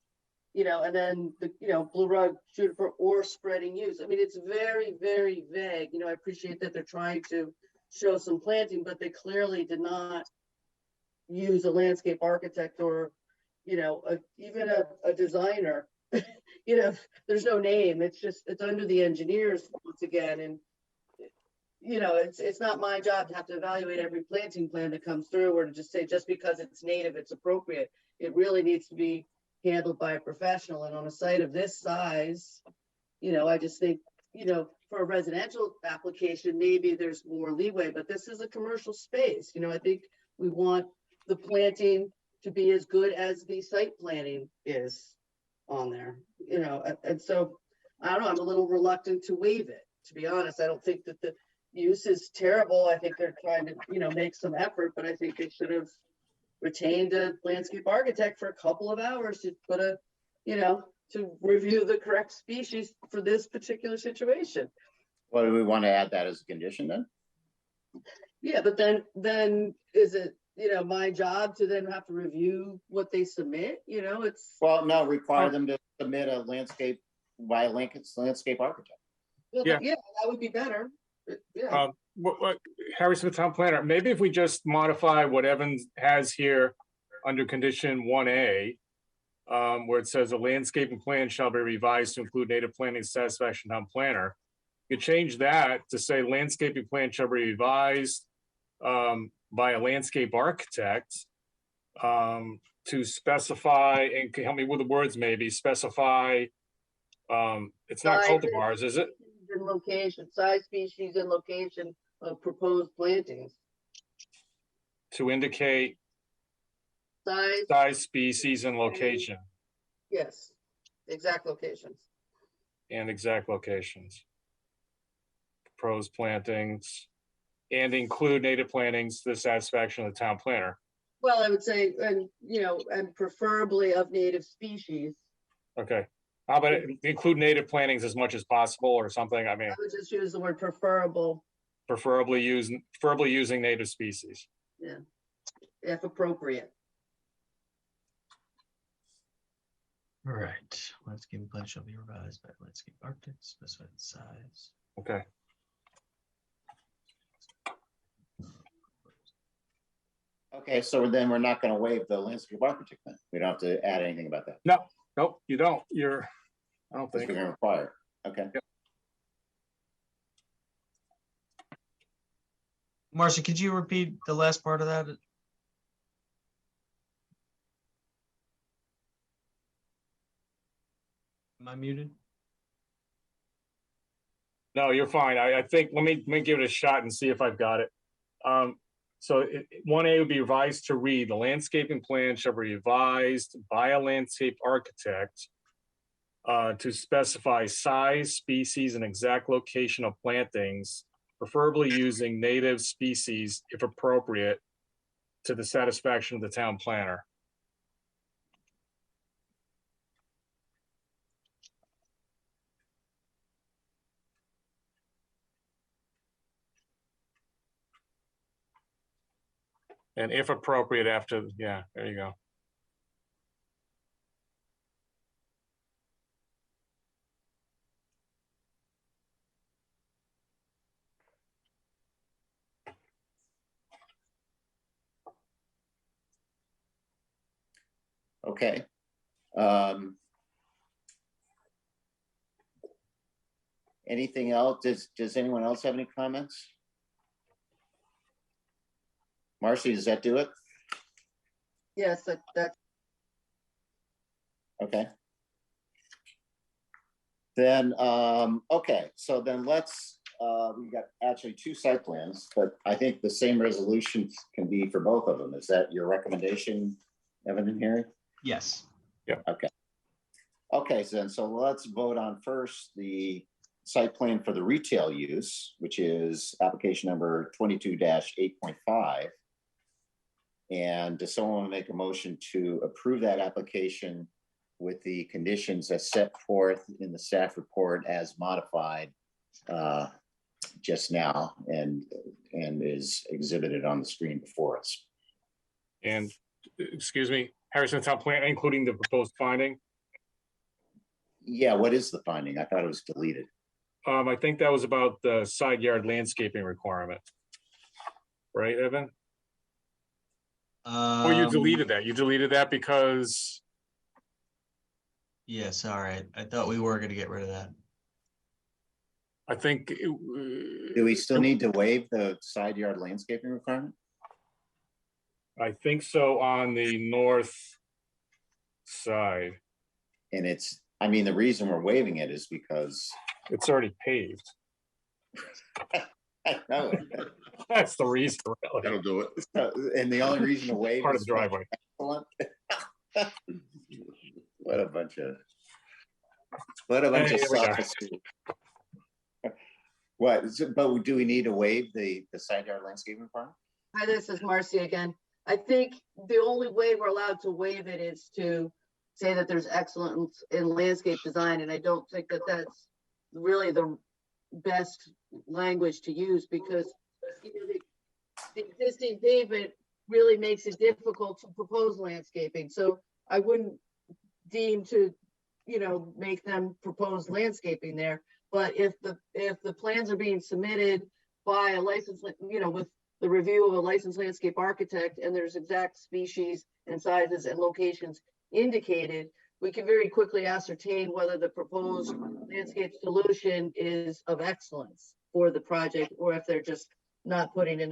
And then the, blue rug, juniper, or spreading use. I mean, it's very, very vague. I appreciate that they're trying to show some planting, but they clearly did not use a landscape architect or, even a designer. There's no name. It's under the engineers once again. And, it's not my job to have to evaluate every planting plan that comes through or to just say, just because it's native, it's appropriate. It really needs to be handled by a professional. And on a site of this size, I just think, for a residential application, maybe there's more leeway, but this is a commercial space. You know, I think we want the planting to be as good as the site planning is on there, you know, and so I don't know, I'm a little reluctant to waive it, to be honest. I don't think that the use is terrible. I think they're trying to, you know, make some effort, but I think they should have retained a landscape architect for a couple of hours to put a, you know, to review the correct species for this particular situation. Well, do we want to add that as a condition then? Yeah, but then is it, you know, my job to then have to review what they submit? You know, it's. Well, no, require them to submit a landscape by a landscape architect. Well, Yeah. yeah, that would be better. Yeah. What Harry Smith, town planner, maybe if we just modify what Evans has here under condition 1A, where it says a landscaping plan shall be revised to include native planting satisfaction town planner. You change that to say landscaping plan shall be revised by a landscape architect to specify, and can you help me with the words maybe, specify, it's not cultivars, is it? And location, size, species, and location of proposed plantings. To indicate size, species, and location. Yes, exact locations. And exact locations. Proposed plantings and include native plantings to the satisfaction of the town planner. Well, I would say, and you know, and preferably of native species. Okay. How about include native plantings as much as possible or something? I mean, I would just use the word preferable. preferably using native species. Yeah, if appropriate. All right, landscape plan shall be revised by landscape architect, specified size. Okay. Okay, so then we're not going to waive the landscape architect then. We don't have to add anything about that. No, nope, you don't. I don't think. We're going to require. Okay. Yep. Marcia, could you repeat the last part of that? Am I muted? No, you're fine. I think, let me give it a shot and see if I've got it. So 1A would be revised to read, the landscaping plan shall be revised by a landscape architect to specify size, species, and exact location of plantings, preferably using native species if appropriate, to the satisfaction of the town planner. And if appropriate after, yeah, there you go. Okay. Anything else? Does anyone else have any comments? Marcy, does that do it? Yes, that's. Okay. Then, okay, so then let's, we got actually two site plans, but I think the same resolution can be for both of them. Is that your recommendation, Evan and Harry? Yes. Yeah. Okay. Okay, so let's vote on first the site plan for the retail use, which is application number 22-8.5. And does someone want to make a motion to approve that application with the conditions as set forth in the staff report as modified just now and is exhibited on the screen before us? And excuse me, Harrison Town Plan, including the proposed finding? Yeah, what is the finding? I thought it was deleted. I think that was about the side yard landscaping requirement. Right, Evan? Or you deleted that. You deleted that because. Yeah, sorry. I thought we were going to get rid of that. I think. Do we still need to waive the side yard landscaping requirement? I think so on the north side. And it's, I mean, the reason we're waiving it is because it's already paved. I know it. That's the reason, really. That'll do it. And the only reason to waive Part of is the driveway. excellent. What a bunch of Hey, here we go. sophistry. What, but do we need to waive the side yard landscaping requirement? Hi, this is Marcy again. I think the only way we're allowed to waive it is to say that there's excellence in landscape design, and I don't think that that's really the best language to use, because you know, the existing pavement really makes it difficult to propose landscaping. So I wouldn't deem to, you know, make them propose landscaping there. But if the plans are being submitted by a licensed, you know, with the review of a licensed landscape architect, and there's exact species and sizes and locations indicated, we can very quickly ascertain whether the proposed landscape solution is of excellence for the project, or if they're just not putting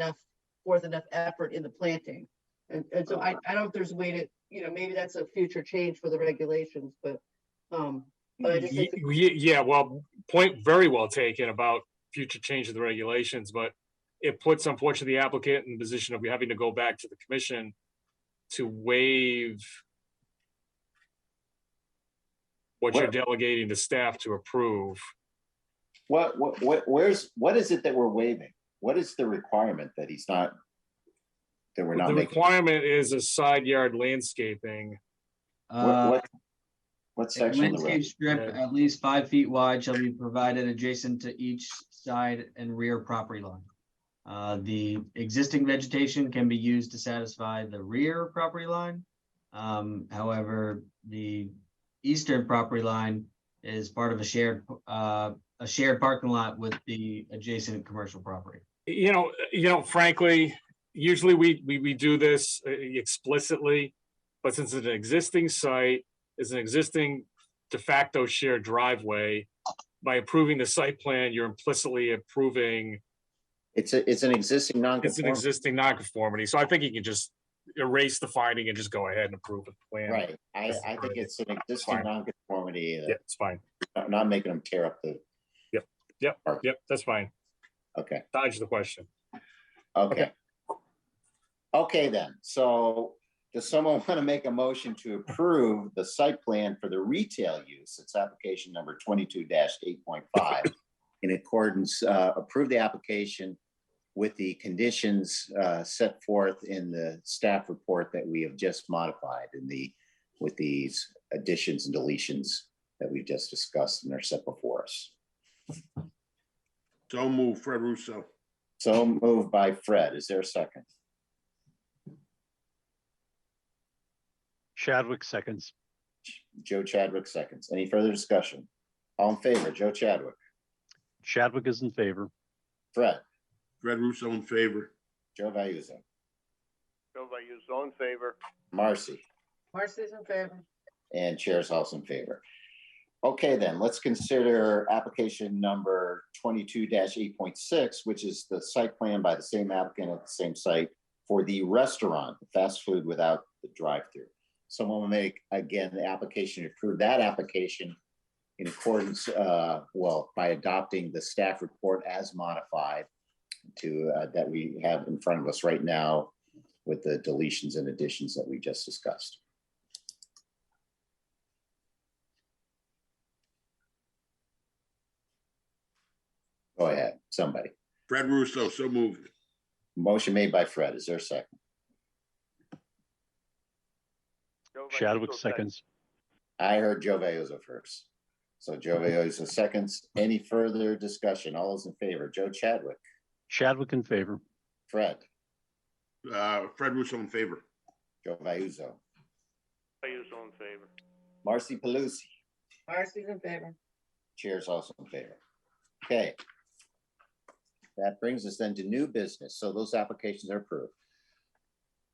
forth enough effort in the planting. And so I don't know if there's a way to, you know, maybe that's a future change for the regulations, but I just think Yeah, well, point very well taken about future change of the regulations, but it puts, unfortunately, the applicant in the position of having to go back to the commission to waive what you're delegating to staff to approve. What is it that we're waiving? What is the requirement that he's not, that we're not The making? requirement is a side yard landscaping. What A section of the landscape strip at least 5 feet wide shall be provided adjacent to each side and rear property line. The existing vegetation can be used to satisfy the rear property line. However, the eastern property line is part of a shared parking lot with the adjacent commercial property. You know, frankly, usually we do this explicitly, but since it's an existing site, is an existing de facto shared driveway, by approving the site plan, you're implicitly approving. It's an existing non-conformity. It's an existing non-conformity. So I think you can just erase the finding and just go ahead and approve the plan. Right. I think it's an existing non-conformity. Yeah, it's fine. Not making them tear up the. Yep, that's fine. Okay. Dodge the question. Okay then, so does someone want to make a motion to approve the site plan for the retail use? It's application number 22-8.5. In accordance, approve the application with the conditions set forth in the staff report that we have just modified with these additions and deletions that we just discussed and are set before us. So move, Fred Russo. So moved by Fred. Is there a second? Chadwick seconds. Joe Chadwick seconds. Any further discussion? All in favor, Joe Chadwick. Chadwick is in favor. Fred. Fred Russo in favor. Joe Vayuzo. Joe Vayuzo in favor. Marcy. Marcy's in favor. And Chair's also in favor. Okay, then let's consider application number 22-8.6, which is the site plan by the same applicant at the same site for the restaurant, the fast food without the drive-through. Someone will make, again, the application to approve that application in accordance, by adopting the staff report as modified to that we have in front of us right now with the deletions and additions that we just discussed. Go ahead, somebody. Fred Russo, so moved. Motion made by Fred. Is there a second? Chadwick seconds. I heard Joe Vayuzo first. So Joe Vayuzo seconds. Any further discussion? All those in favor? Joe Chadwick. Chadwick in favor. Fred. Fred Russo in favor. Joe Vayuzo. Vayuzo in favor. Marcy Pelusi. Marcy's in favor. Chair's also in favor. Okay. That brings us then to new business. So those applications are approved.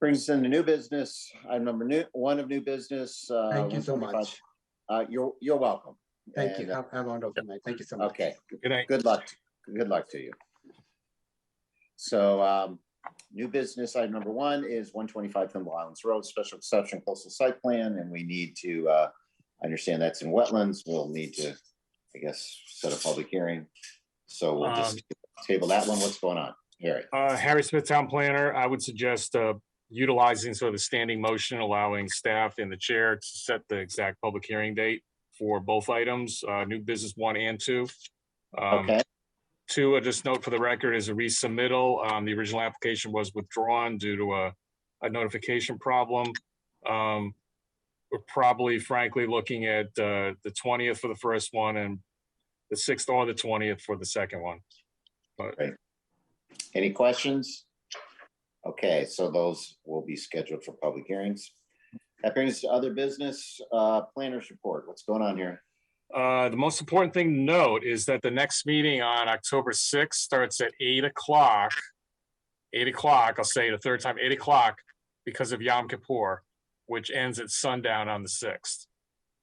Brings us into new business. Item number one of new business. Thank you so much. You're welcome. Thank you. Have a wonderful night. Thank you so much. Okay. Good night. Good luck. Good luck to you. So new business item number one is 125 Thimble Islands Road, special exception coastal site plan. And we need to, I understand that's in wetlands. We'll need to, I guess, set a public hearing So we'll just table that one. What's going on? Harry? Harry Smith, Town Planner. I would suggest utilizing sort of the standing motion, allowing staff and the chair to set the exact public hearing date for both items, new business 1 and 2. Okay. 2, just note for the record, is a resubmittal. The original application was withdrawn due to a notification problem. We're probably, frankly, looking at the 20th for the first one and the 6th or the 20th for the second one. But Great. Any questions? Okay, so those will be scheduled for public hearings. That brings us to other business, planners report. What's going on here? The most important thing to note is that the next meeting on October 6th starts at 8 o'clock. 8 o'clock, I'll say it a third time, 8 o'clock, because of Yom Kippur, which ends at sundown on the 6th.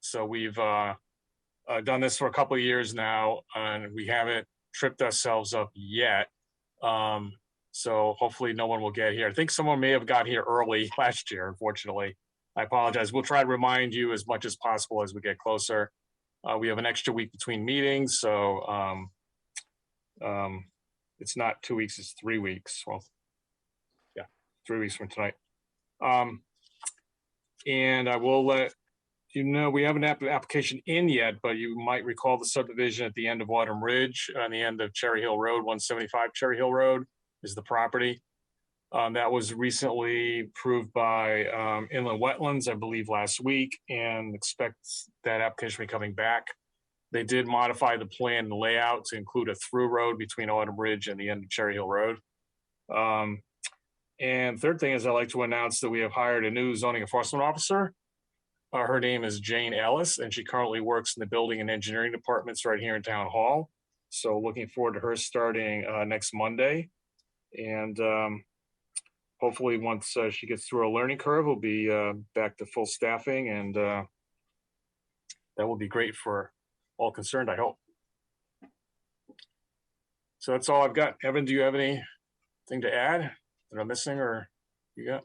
So we've done this for a couple of years now, and we haven't tripped ourselves up yet. So hopefully no one will get here. I think someone may have got here early last year, unfortunately. I apologize. We'll try to remind you as much as possible as we get closer. We have an extra week between meetings, so it's not 2 weeks, it's 3 weeks. Well, yeah, 3 weeks from tonight. And I will let you know, we haven't had the application in yet, but you might recall the subdivision at the end of Autumn Ridge, on the end of Cherry Hill Road, 175 Cherry Hill Road is the property. That was recently approved by Inland Wetlands, I believe, last week, and expects that application to be coming back. They did modify the plan and layout to include a through road between Autumn Ridge and the end of Cherry Hill Road. And third thing is I'd like to announce that we have hired a new zoning enforcement officer. Her name is Jane Ellis, and she currently works in the building and engineering departments right here in Town Hall. So looking forward to her starting next Monday. And hopefully once she gets through a learning curve, we'll be back to full staffing, and that will be great for all concerned, I hope. So that's all I've got. Evan, do you have anything to add that I'm missing, or you got?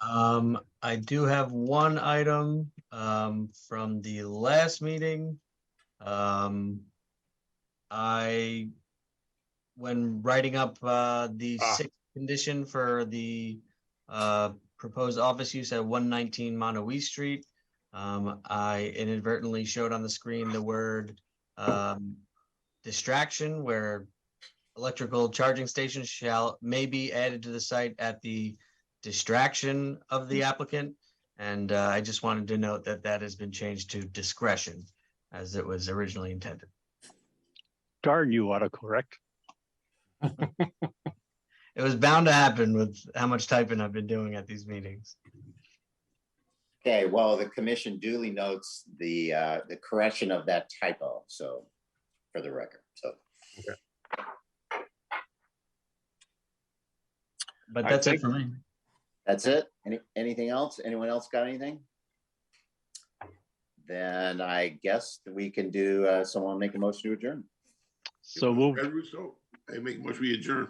I do have one item from the last meeting. When writing up the sixth condition for the proposed office use at 119 Monowee Street, I inadvertently showed on the screen the word distraction, where electrical charging stations may be added to the site at the distraction of the applicant. And I just wanted to note that that has been changed to discretion as it was originally intended. Darn you, autocorrect. It was bound to happen with how much typing I've been doing at these meetings. Okay, well, the commission duly notes the correction of that typo, so for the record, so. Okay. But that's it for me. That's it? Anything else? Anyone else got anything? Then I guess we can do, someone make a motion to adjourn. So moved. Fred Russo, I make a motion we adjourn.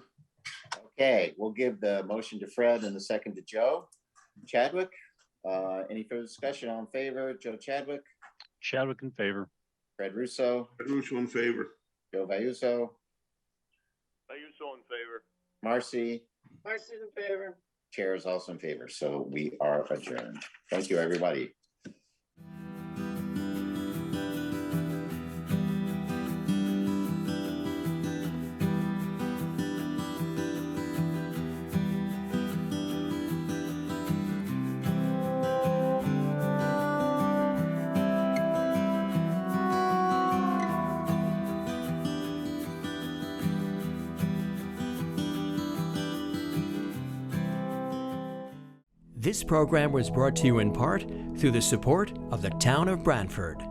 Okay, we'll give the motion to Fred and the second to Joe. Chadwick, any further discussion? All in favor? Joe Chadwick? Chadwick in favor. Fred Russo? Fred Russo in favor. Joe Vayuso? Vayuso in favor. Marcy? Marcy's in favor. Chair is also in favor, so we are adjourned. Thank you, everybody. This program was brought to you in part through the support of the Town of Branford.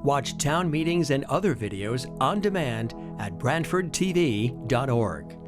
Watch town meetings and other videos on demand at BranfordTV.org.